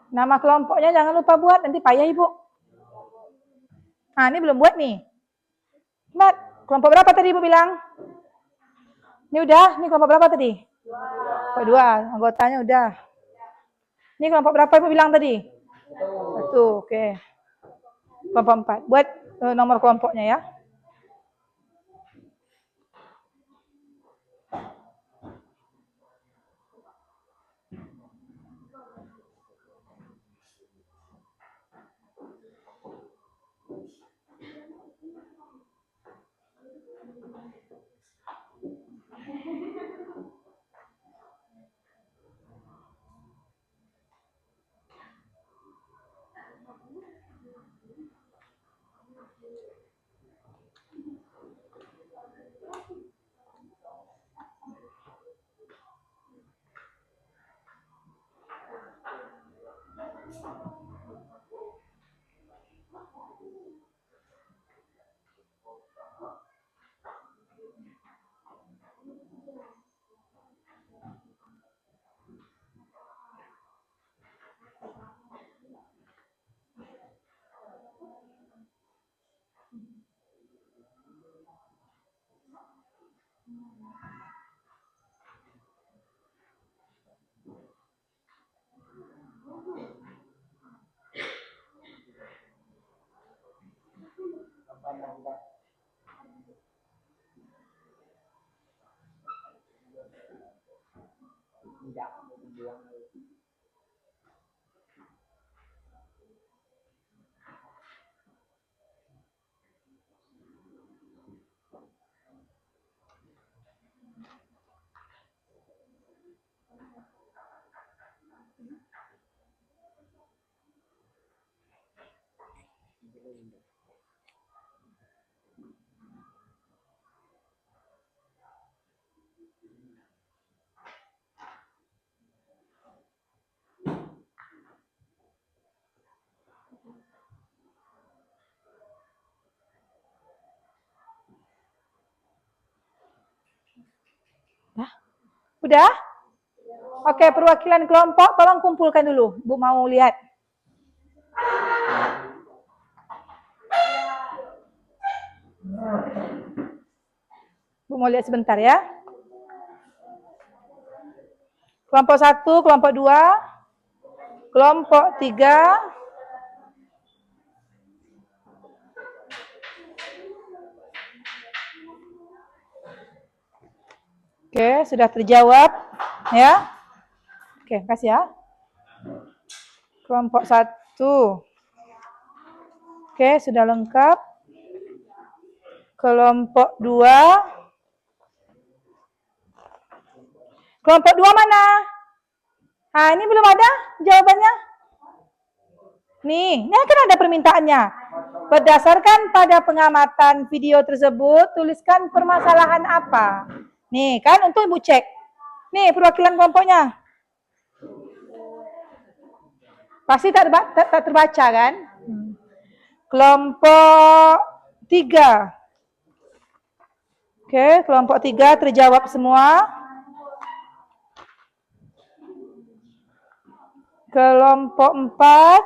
Nama kelompoknya jangan lupa buat, nanti payah Ibu. Nah, ini belum buat nih. Mat, kelompok berapa tadi Ibu bilang? Ini udah, ini kelompok berapa tadi? Dua, anggotanya udah. Ini kelompok berapa Ibu bilang tadi? Satu, oke. Kelompok 4. Buat nomor kelompoknya ya. Udah? Oke, perwakilan kelompok tolong kumpulkan dulu. Bu mau lihat. Bu mau lihat sebentar ya. Kelompok 1, kelompok 2, kelompok 3, Oke, sudah terjawab ya. Oke, kasih ya. Kelompok 1. Oke, sudah lengkap. Kelompok 2. Kelompok 2 mana? Nah, ini belum ada jawabannya. Nih, ini kan ada permintaannya. Berdasarkan pada pengamatan video tersebut, tuliskan permasalahan apa. Nih, kan untuk Ibu cek. Nih, perwakilan kelompoknya. Pasti tak terbaca kan? Kelompok 3. Oke, kelompok 3 terjawab semua. Kelompok 4.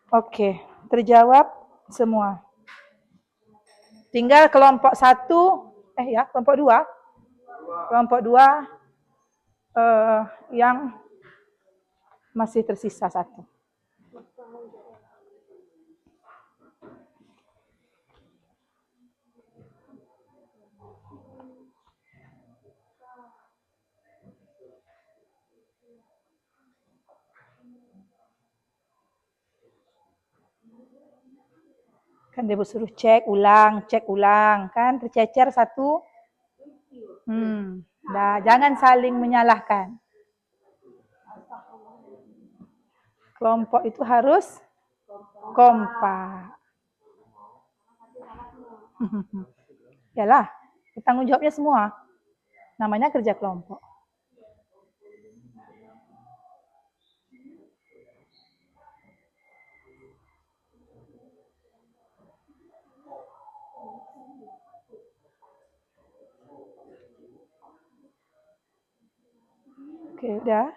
Oke, terjawab semua. Tinggal kelompok 1, kelompok 2. Kelompok 2 yang masih tersisa 1. Kan dia suruh cek ulang, kan tercecer 1. Dah, jangan saling menyalahkan. Kelompok itu harus kompak. Yalah, tanggung jawabnya semua. Namanya kerja kelompok. Oke, udah.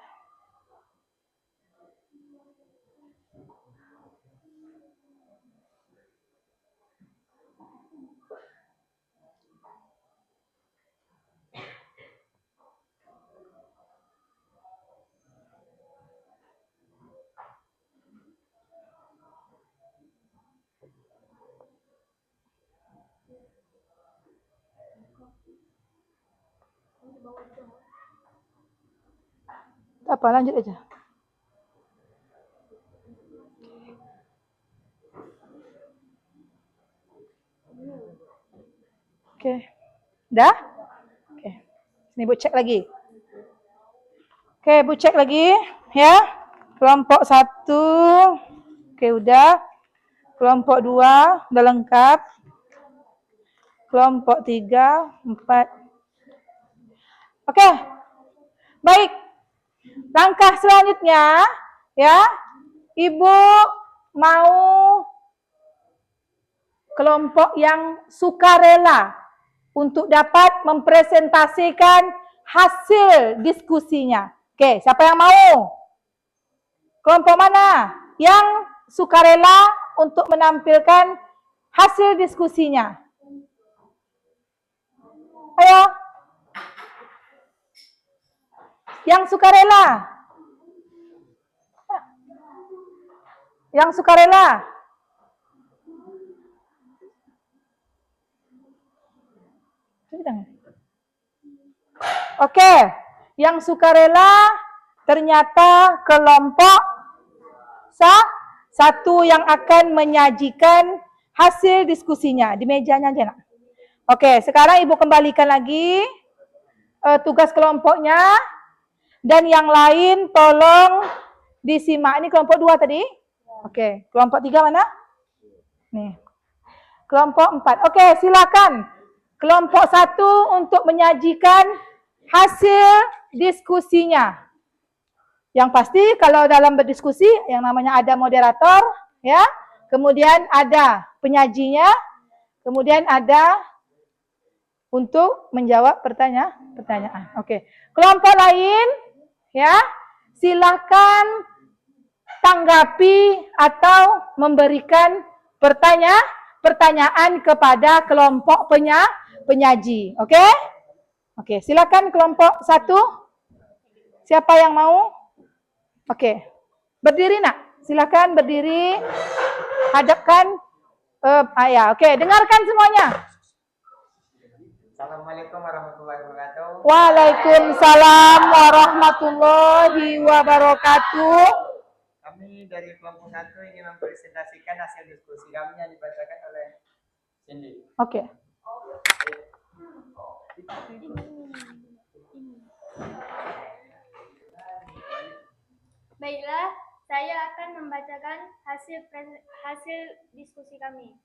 Apa, lanjut aja. Oke. Dah? Oke. Sini Bu cek lagi. Oke, Bu cek lagi ya. Kelompok 1. Oke, udah. Kelompok 2 udah lengkap. Kelompok 3, 4. Oke. Baik. Langkah selanjutnya ya. Ibu mau kelompok yang sukarela untuk dapat mempresentasikan hasil diskusinya. Oke, siapa yang mau? Kelompok mana yang sukarela untuk menampilkan hasil diskusinya? Ayo. Yang sukarela. Yang sukarela. Oke, yang sukarela ternyata kelompok 1 yang akan menyajikan hasil diskusinya. Di mejanya aja, nak. Oke, sekarang Ibu kembalikan lagi tugas kelompoknya. Dan yang lain tolong disimak. Ini kelompok 2 tadi? Oke, kelompok 3 mana? Nih. Kelompok 4. Oke, silakan. Kelompok 1 untuk menyajikan hasil diskusinya. Yang pasti kalau dalam berdiskusi yang namanya ada moderator, ya. Kemudian ada penyajinya, kemudian ada untuk menjawab pertanyaan. Oke. Kelompok lain, ya, silakan tanggapi atau memberikan pertanyaan kepada kelompok penyaji. Oke? Oke, silakan kelompok 1. Siapa yang mau? Oke. Berdiri, nak. Silakan berdiri. Hadapkan ya, oke, dengarkan semuanya. Assalamualaikum warahmatullahi wabarakatuh. Waalaikumsalam warahmatullahi wabarakatuh. Kami dari kelompok 1 ingin mempresentasikan hasil diskusi kami yang dibacakan oleh Cindy. Oke. Baiklah, saya akan membacakan hasil diskusi kami.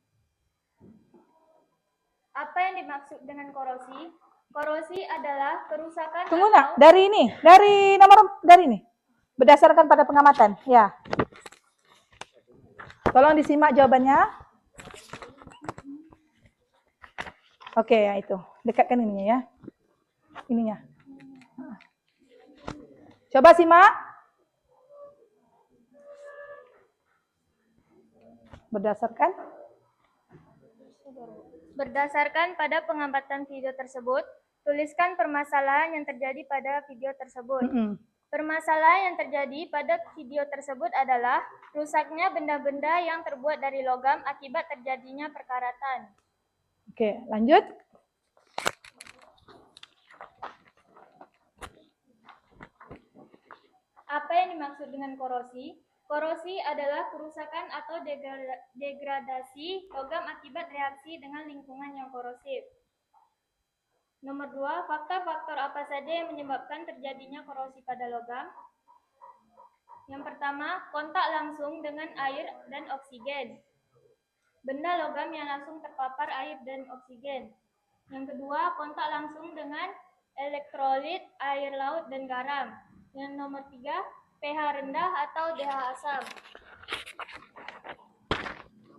Apa yang dimaksud dengan korosi? Korosi adalah kerusakan Tunggu nak, dari ini, dari ini. Berdasarkan pada pengamatan, ya. Tolong disimak jawabannya. Oke, ya itu. Dekatkan ininya ya. Ininya. Coba simak. Berdasarkan pada pengamatan video tersebut, tuliskan permasalahan yang terjadi pada video tersebut. Permasalahan yang terjadi pada video tersebut adalah rusaknya benda-benda yang terbuat dari logam akibat terjadinya perkaratan. Oke, lanjut. Apa yang dimaksud dengan korosi? Korosi adalah kerusakan atau degradasi logam akibat reaksi dengan lingkungan yang korosif. Nomor 2, faktor-faktor apa saja yang menyebabkan terjadinya korosi pada logam? Yang pertama, kontak langsung dengan air dan oksigen. Benda logam yang langsung terpapar air dan oksigen. Yang kedua, kontak langsung dengan elektrolit, air laut, dan garam. Yang nomor 3, pH rendah atau pH asam.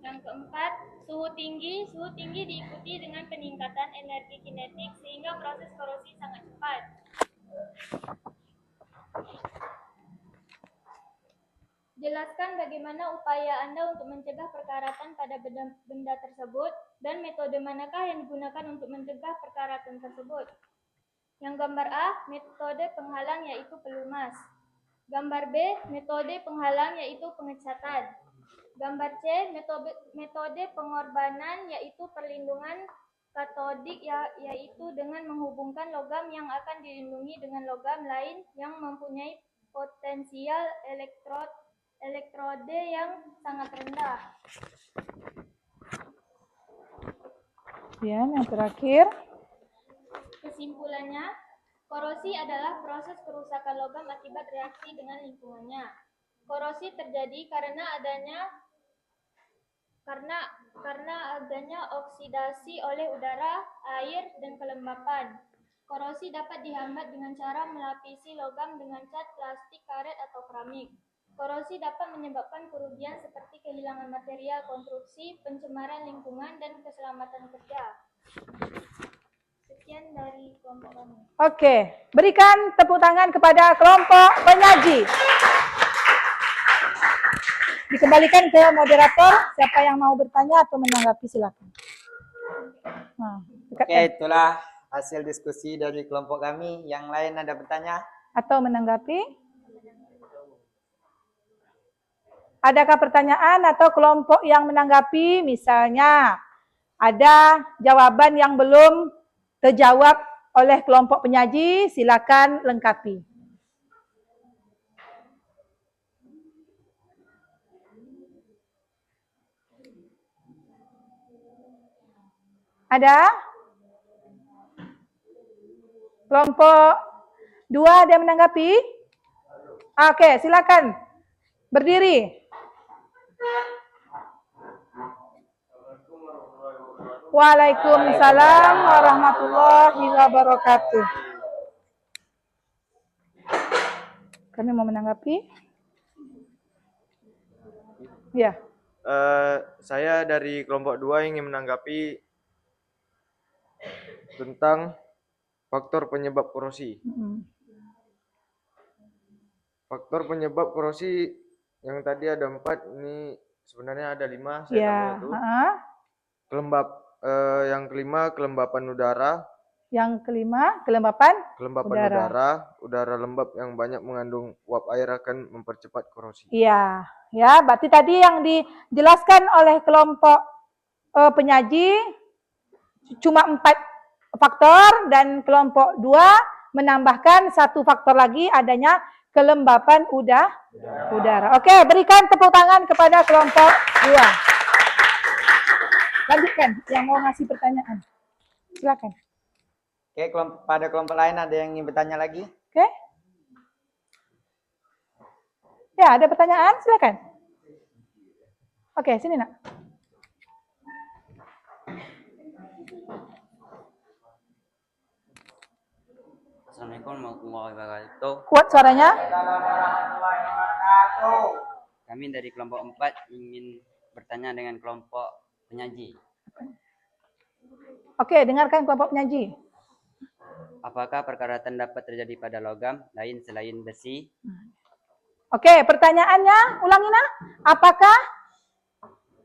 Yang keempat, suhu tinggi. Suhu tinggi diikuti dengan peningkatan energi kinetik sehingga proses korosi sangat cepat. Jelaskan bagaimana upaya Anda untuk mencegah perkaratan pada benda tersebut dan metode manakah yang digunakan untuk mencegah perkaratan tersebut. Yang gambar A, metode penghalang yaitu pelumas. Gambar B, metode penghalang yaitu pengecatan. Gambar C, metode pengorbanan yaitu perlindungan katodik yaitu dengan menghubungkan logam yang akan dilindungi dengan logam lain yang mempunyai potensial elektrode yang sangat rendah. Yang terakhir. Kesimpulannya, korosi adalah proses kerusakan logam akibat reaksi dengan lingkungannya. Korosi terjadi karena adanya oksidasi oleh udara, air, dan kelembapan. Korosi dapat dihambat dengan cara melapisi logam dengan cat plastik, karet, atau keramik. Korosi dapat menyebabkan kerugian seperti kehilangan material konstruksi, pencemaran lingkungan, dan keselamatan kerja. Sekian dari kelompok kami. Oke, berikan tepuk tangan kepada kelompok penyaji. Dikembalikan ke moderator, siapa yang mau bertanya atau menanggapi silakan. Nah, Oke, itulah hasil diskusi dari kelompok kami. Yang lain ada bertanya? Atau menanggapi? Adakah pertanyaan atau kelompok yang menanggapi? Misalnya, ada jawaban yang belum terjawab oleh kelompok penyaji, silakan lengkapi. Ada? Kelompok 2 ada yang menanggapi? Oke, silakan. Berdiri. Waalaikumsalam warahmatullahi wabarakatuh. Kami mau menanggapi? Ya. Saya dari kelompok 2 ingin menanggapi tentang faktor penyebab korosi. Faktor penyebab korosi yang tadi ada 4, ini sebenarnya ada 5. Saya tahu itu. Yang kelima kelembapan udara. Yang kelima kelembapan udara. Udara lembab yang banyak mengandung uap air akan mempercepat korosi. Iya, ya. Berarti tadi yang dijelaskan oleh kelompok penyaji cuma faktor dan kelompok 2 menambahkan 1 faktor lagi adanya kelembapan udara. Oke, berikan tepuk tangan kepada kelompok 2. Lanjutkan yang mau ngasih pertanyaan. Silakan. Oke, pada kelompok lain ada yang ingin bertanya lagi? Oke. Ya, ada pertanyaan? Silakan. Oke, sini nak. Assalamualaikum warahmatullahi wabarakatuh. Kuat suaranya. Kami dari kelompok 4 ingin bertanya dengan kelompok penyaji. Oke, dengarkan kelompok penyaji. Apakah perkaratan dapat terjadi pada logam lain selain besi? Oke, pertanyaannya ulangi nak.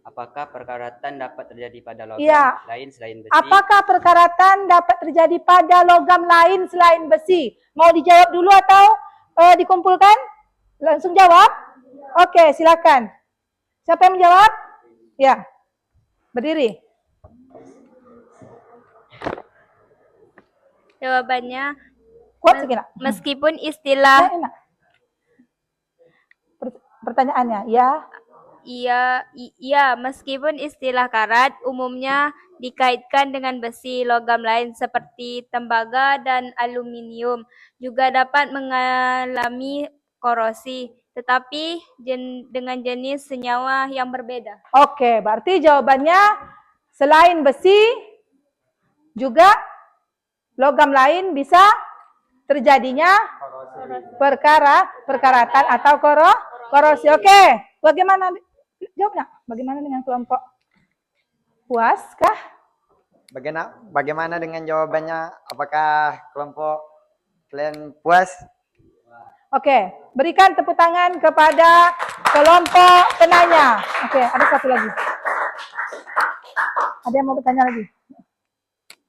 Apakah perkaratan dapat terjadi pada logam Iya. lain selain besi? Apakah perkaratan dapat terjadi pada logam lain selain besi? Mau dijawab dulu atau dikumpulkan? Langsung jawab? Oke, silakan. Siapa yang menjawab? Ya. Berdiri. Jawabannya, Kuat sekali nak. meskipun istilah Enak. Pertanyaannya, ya. Iya, meskipun istilah karat umumnya dikaitkan dengan besi, logam lain seperti tembaga dan aluminium juga dapat mengalami korosi, tetapi dengan jenis senyawa yang berbeda. Oke, berarti jawabannya selain besi juga logam lain bisa terjadinya perkaratan atau korosi. Oke, bagaimana jawabnya? Bagaimana dengan kelompok? Puaskah? Bagaimana dengan jawabannya? Apakah kelompok kalian puas? Oke, berikan tepuk tangan kepada kelompok penanya. Oke, ada satu lagi. Ada yang mau bertanya lagi?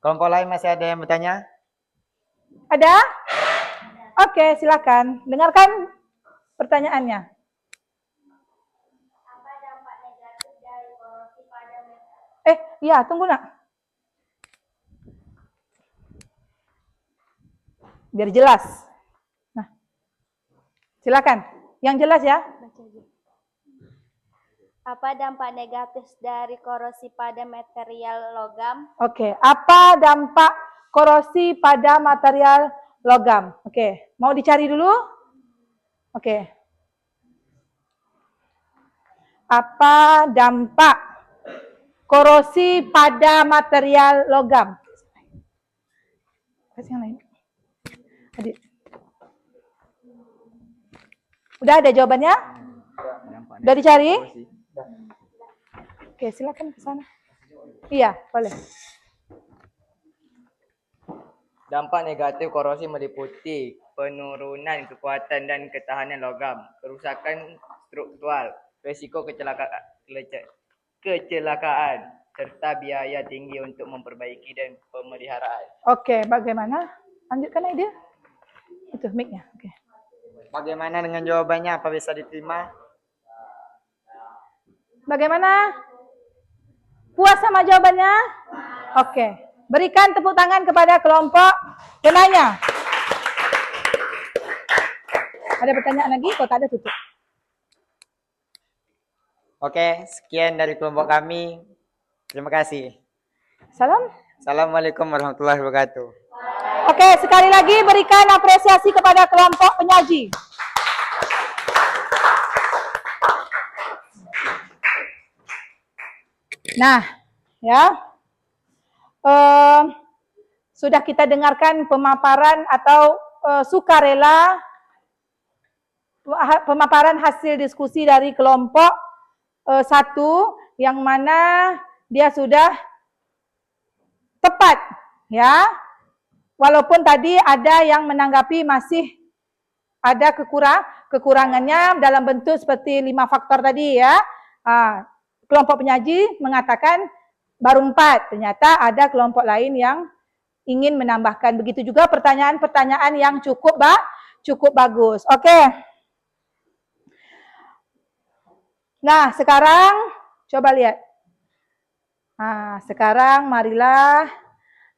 Kelompok lain masih ada yang bertanya? Ada? Oke, silakan. Dengarkan pertanyaannya. Iya, tunggu nak. Biar jelas. Nah, silakan. Yang jelas ya. Apa dampak negatif dari korosi pada material logam? Oke, apa dampak korosi pada material logam? Oke, mau dicari dulu? Oke. Apa dampak korosi pada material logam? Kasih yang lain. Adik. Udah ada jawabannya? Udah dicari? Oke, silakan ke sana. Iya, boleh. Dampak negatif korosi meliputi penurunan kekuatan dan ketahanan logam, kerusakan struktural, risiko kecelakaan, serta biaya tinggi untuk memperbaiki dan pemeliharaan. Oke, bagaimana? Lanjutkan aja dia. Itu mic-nya. Oke. Bagaimana dengan jawabannya? Apa bisa diterima? Bagaimana? Puas sama jawabannya? Oke. Berikan tepuk tangan kepada kelompok penanya. Ada pertanyaan lagi? Kalau tak ada tutup. Oke, sekian dari kelompok kami. Terima kasih. Salam. Assalamualaikum warahmatullahi wabarakatuh. Oke, sekali lagi berikan apresiasi kepada kelompok penyaji. Nah, ya, sudah kita dengarkan pemaparan atau sukarela pemaparan hasil diskusi dari kelompok 1 yang mana dia sudah tepat, ya. Walaupun tadi ada yang menanggapi masih ada kekurangannya dalam bentuk seperti 5 faktor tadi, ya. Kelompok penyaji mengatakan baru 4, ternyata ada kelompok lain yang ingin menambahkan. Begitu juga pertanyaan-pertanyaan yang cukup bagus. Oke. Nah, sekarang coba lihat. Nah, sekarang marilah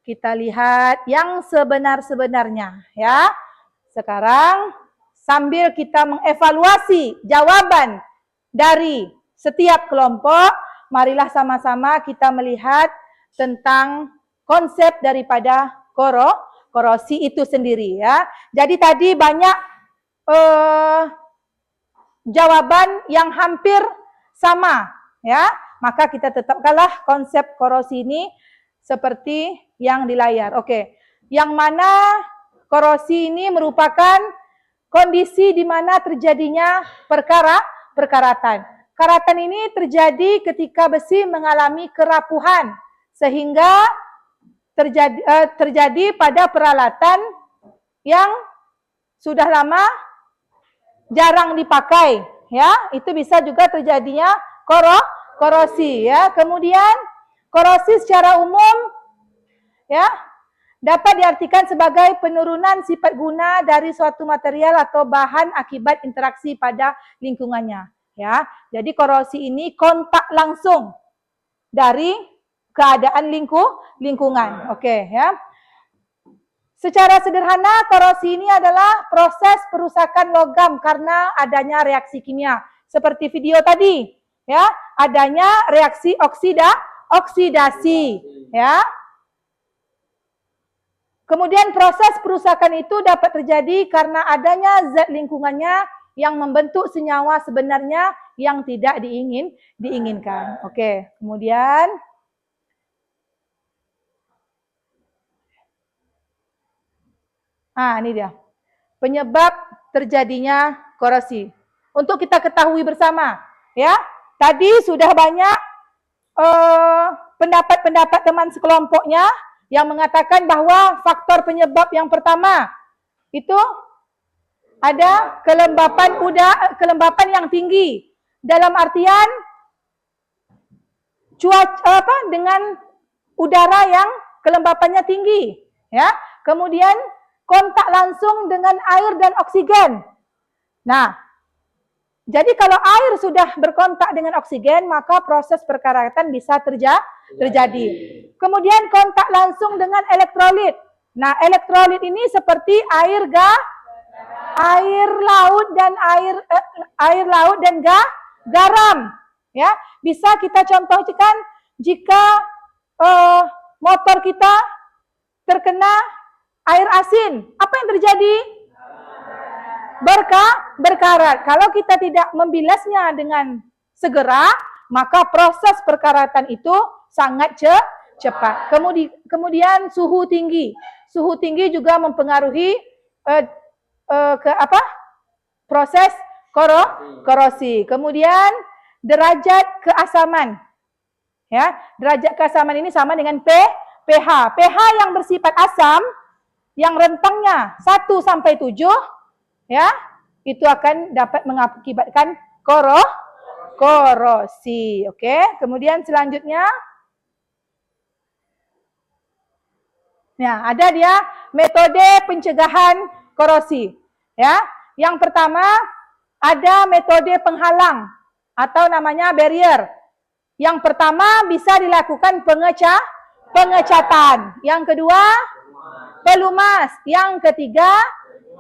kita lihat yang sebenar-sebenarnya ya. Sekarang sambil kita mengevaluasi jawaban dari setiap kelompok, marilah sama-sama kita melihat tentang konsep daripada korosi itu sendiri ya. Jadi tadi banyak jawaban yang hampir sama ya. Maka kita tetapkanlah konsep korosi ini seperti yang di layar. Oke. Yang mana korosi ini merupakan kondisi di mana terjadinya perkaratan. Karatan ini terjadi ketika besi mengalami kerapuhan sehingga terjadi pada peralatan yang sudah lama jarang dipakai ya. Itu bisa juga terjadinya korosi ya. Kemudian korosi secara umum ya dapat diartikan sebagai penurunan sifat guna dari suatu material atau bahan akibat interaksi pada lingkungannya. Ya, jadi korosi ini kontak langsung dari keadaan lingkungan. Oke, ya. Secara sederhana, korosi ini adalah proses perusakan logam karena adanya reaksi kimia. Seperti video tadi, ya, adanya reaksi oksidasi, ya. Kemudian proses perusakan itu dapat terjadi karena adanya zat lingkungannya yang membentuk senyawa sebenarnya yang tidak diinginkan. Oke, kemudian ini dia. Penyebab terjadinya korosi. Untuk kita ketahui bersama, ya. Tadi sudah banyak pendapat-pendapat teman sekelompoknya yang mengatakan bahwa faktor penyebab yang pertama itu ada kelembapan yang tinggi. Dalam artian dengan udara yang kelembapannya tinggi, ya. Kemudian kontak langsung dengan air dan oksigen. Nah, jadi kalau air sudah berkontak dengan oksigen, maka proses perkaratan bisa terjadi. Kemudian kontak langsung dengan elektrolit. Nah, elektrolit ini seperti air laut dan garam, ya. Bisa kita contohkan jika motor kita terkena air asin, apa yang terjadi? Berkarat. Kalau kita tidak membilasnya dengan segera, maka proses perkaratan itu sangat cepat. Kemudian suhu tinggi juga mempengaruhi proses korosi. Kemudian derajat keasaman. Ya, derajat keasaman ini sama dengan pH. pH yang bersifat asam yang rentangnya 1 sampai 7 ya, itu akan dapat mengakibatkan korosi. Oke, kemudian selanjutnya ada dia metode pencegahan korosi. Ya, yang pertama ada metode penghalang atau namanya barrier. Yang pertama bisa dilakukan pengecatan. Yang kedua pelumas. Yang ketiga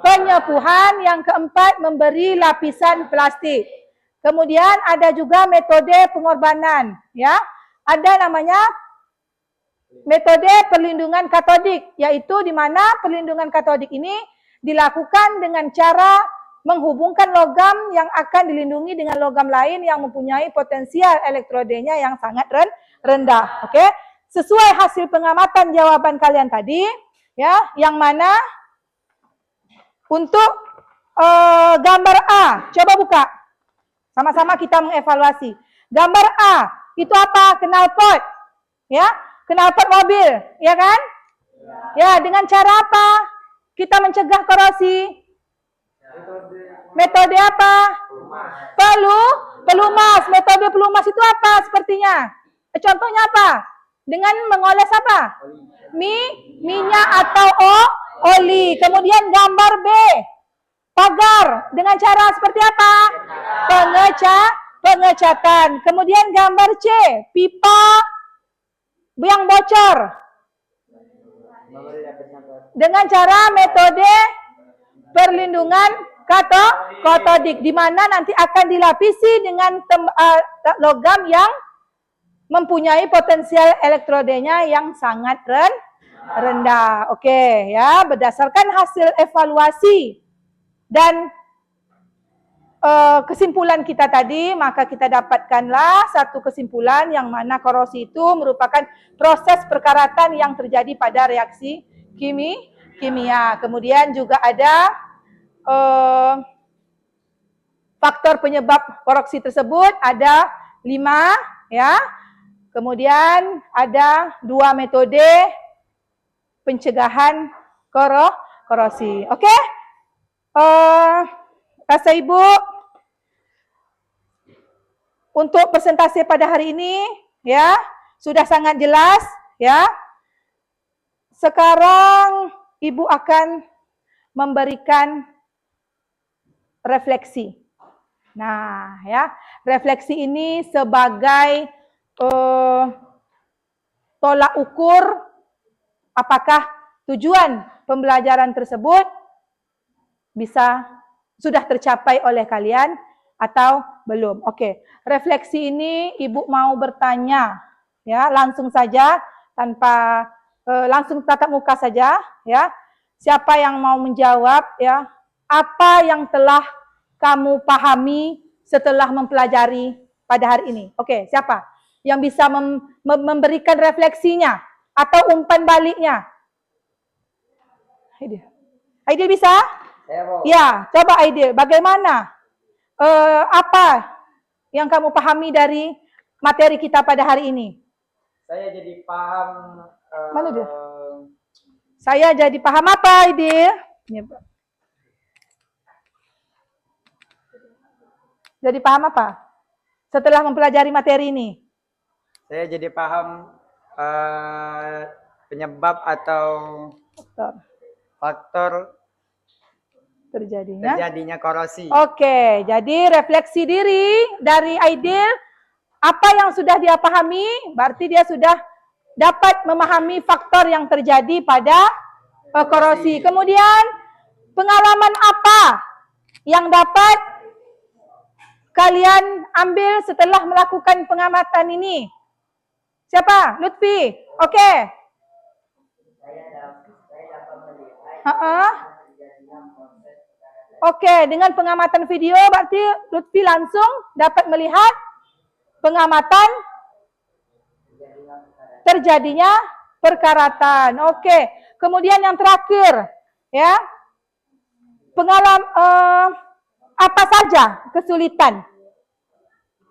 penyepuhan. Yang keempat memberi lapisan plastik. Kemudian ada juga metode pengorbanan. Ya, ada namanya metode perlindungan katodik, yaitu di mana perlindungan katodik ini dilakukan dengan cara menghubungkan logam yang akan dilindungi dengan logam lain yang mempunyai potensial elektrodenya yang sangat rendah. Oke, sesuai hasil pengamatan jawaban kalian tadi, ya, yang mana untuk gambar A, coba buka, sama-sama kita mengevaluasi. Gambar A itu apa? Knalpot, ya. Knalpot mobil, ya kan? Ya, dengan cara apa kita mencegah korosi? Metode apa? Pelumas. Metode pelumas itu apa sepertinya? Contohnya apa? Dengan mengoles apa? Minyak atau oli. Kemudian gambar B. Pagar. Dengan cara seperti apa? Pengecatan. Kemudian gambar C. Pipa yang bocor. Dengan cara metode perlindungan katodik, di mana nanti akan dilapisi dengan logam yang mempunyai potensial elektrodenya yang sangat rendah. Oke, ya, berdasarkan hasil evaluasi dan kesimpulan kita tadi, maka kita dapatkanlah satu kesimpulan yang mana korosi itu merupakan proses perkaratan yang terjadi pada reaksi kimia. Kemudian juga ada faktor penyebab korosi tersebut ada 5, ya. Kemudian ada 2 metode pencegahan korosi. Oke? Rasa Ibu untuk presentasi pada hari ini, ya, sudah sangat jelas, ya. Sekarang Ibu akan memberikan refleksi. Nah, ya, refleksi ini sebagai tolak ukur apakah tujuan pembelajaran tersebut sudah tercapai oleh kalian atau belum. Oke, refleksi ini Ibu mau bertanya, ya, langsung saja tanpa langsung tatap muka saja, ya. Siapa yang mau menjawab, ya? Apa yang telah kamu pahami setelah mempelajari pada hari ini? Oke, siapa yang bisa memberikan refleksinya atau umpan baliknya? Aidil bisa? Ya, coba Aidil, bagaimana? Apa yang kamu pahami dari materi kita pada hari ini? Saya jadi paham. Mana dia? Saya jadi paham apa, Aidil? Jadi paham apa? Setelah mempelajari materi ini? Saya jadi paham penyebab atau faktor terjadinya korosi. Oke, jadi refleksi diri dari Aidil, apa yang sudah dia pahami, berarti dia sudah dapat memahami faktor yang terjadi pada korosi. Kemudian, pengalaman apa yang dapat kalian ambil setelah melakukan pengamatan ini? Siapa? Lutfi. Oke. Oke, dengan pengamatan video berarti Lutfi langsung dapat melihat pengamatan terjadinya perkaratan. Oke, kemudian yang terakhir, ya, apa saja kesulitan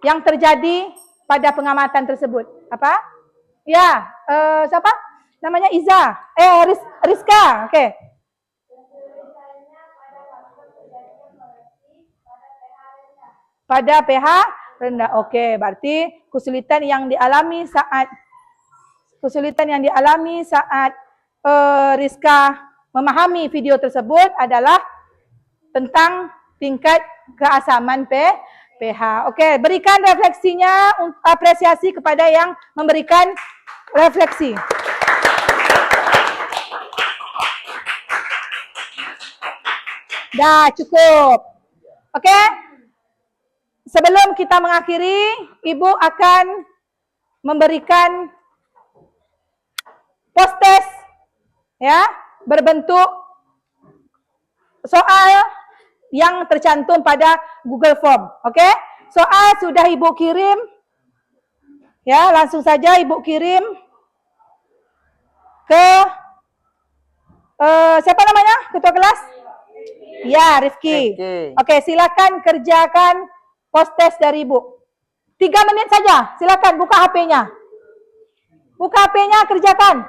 yang terjadi pada pengamatan tersebut? Apa? Ya, siapa? Namanya Iza. Rizka. Oke. Pada pH rendah. Oke, berarti kesulitan yang dialami saat Rizka memahami video tersebut adalah tentang tingkat keasaman pH. Oke, berikan refleksinya, apresiasi kepada yang memberikan refleksi. Dah, cukup. Oke? Sebelum kita mengakhiri, Ibu akan memberikan post-test, ya, berbentuk soal yang tercantum pada Google Form. Oke? Soal sudah Ibu kirim, ya, langsung saja Ibu kirim ke siapa namanya? Ketua kelas? Ya, Rifki. Oke, silakan kerjakan post-test dari Ibu. 3 menit saja, silakan buka HP-nya. Buka HP-nya, kerjakan.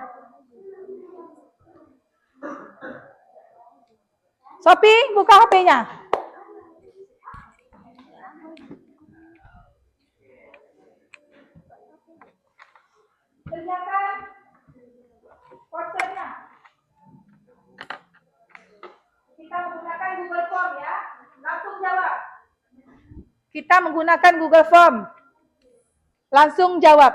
Sophie, buka HP-nya. Kerjakan post-testnya. Kita menggunakan Google Form, ya. Langsung jawab. Kita menggunakan Google Form. Langsung jawab.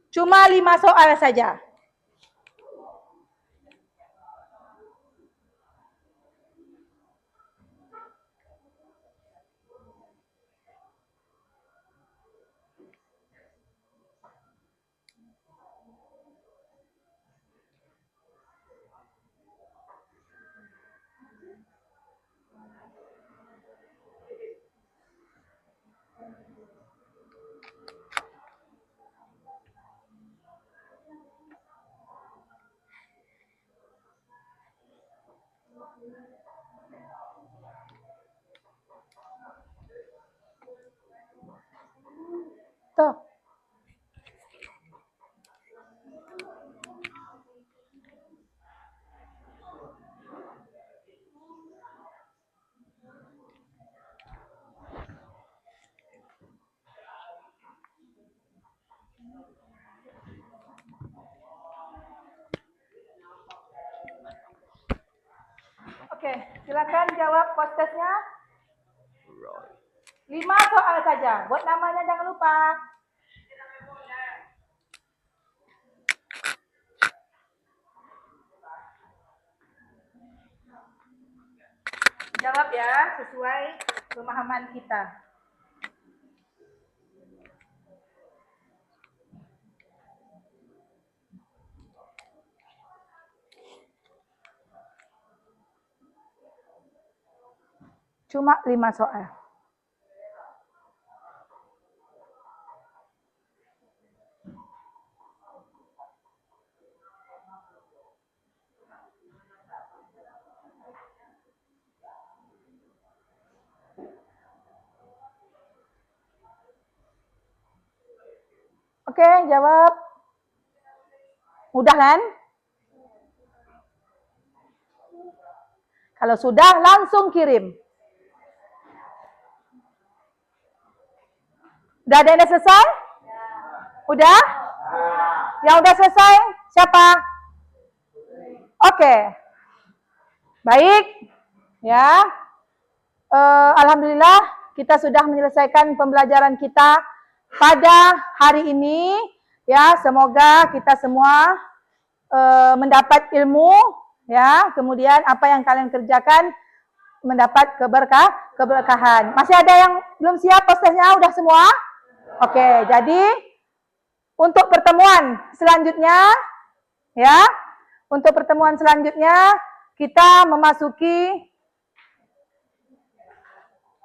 Cuma 5 soal saja. Tuh. Oke, silakan jawab postesnya. 5 soal saja. Buat namanya jangan lupa. Jawab ya, sesuai pemahaman kita. Cuma 5 soal. Oke, jawab. Mudah kan? Kalau sudah, langsung kirim. Udah ada yang selesai? Udah? Yang udah selesai, siapa? Oke. Baik. Ya. Alhamdulillah, kita sudah menyelesaikan pembelajaran kita pada hari ini. Ya, semoga kita semua mendapat ilmu. Ya, kemudian apa yang kalian kerjakan mendapat keberkahan. Masih ada yang belum siap postesnya? Udah semua? Oke, jadi untuk pertemuan selanjutnya, ya, untuk pertemuan selanjutnya kita memasuki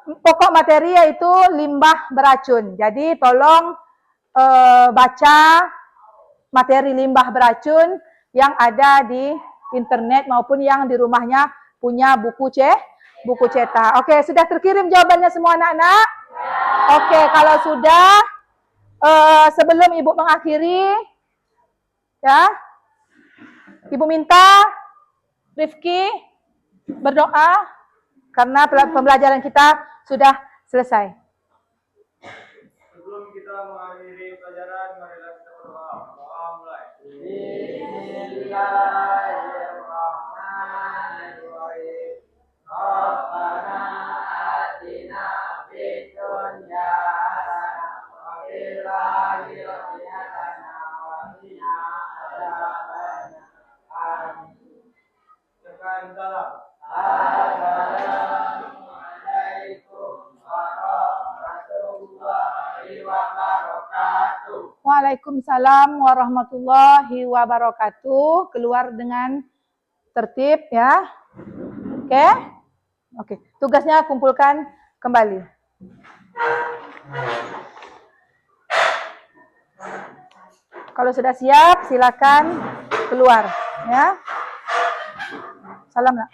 pokok materi yaitu limbah beracun. Jadi tolong baca materi limbah beracun yang ada di internet maupun yang di rumahnya punya buku cetak. Oke, sudah terkirim jawabannya semua anak-anak? Oke, kalau sudah, sebelum Ibu mengakhiri, ya, Ibu minta Rifki berdoa karena pembelajaran kita sudah selesai. Sebelum kita mengakhiri pelajaran, marilah kita berdoa. Doa mulai. Bismillahirrahmanirrahim. Rabbana atina fid dunya hasanah wa fil akhirati hasanah wa qina adzabannar. Amin. Sekian salam. Assalamualaikum warahmatullahi wabarakatuh. Waalaikumsalam warahmatullahi wabarakatuh. Keluar dengan tertib ya. Oke? Oke. Tugasnya kumpulkan kembali. Kalau sudah siap, silakan keluar ya. Salam nak.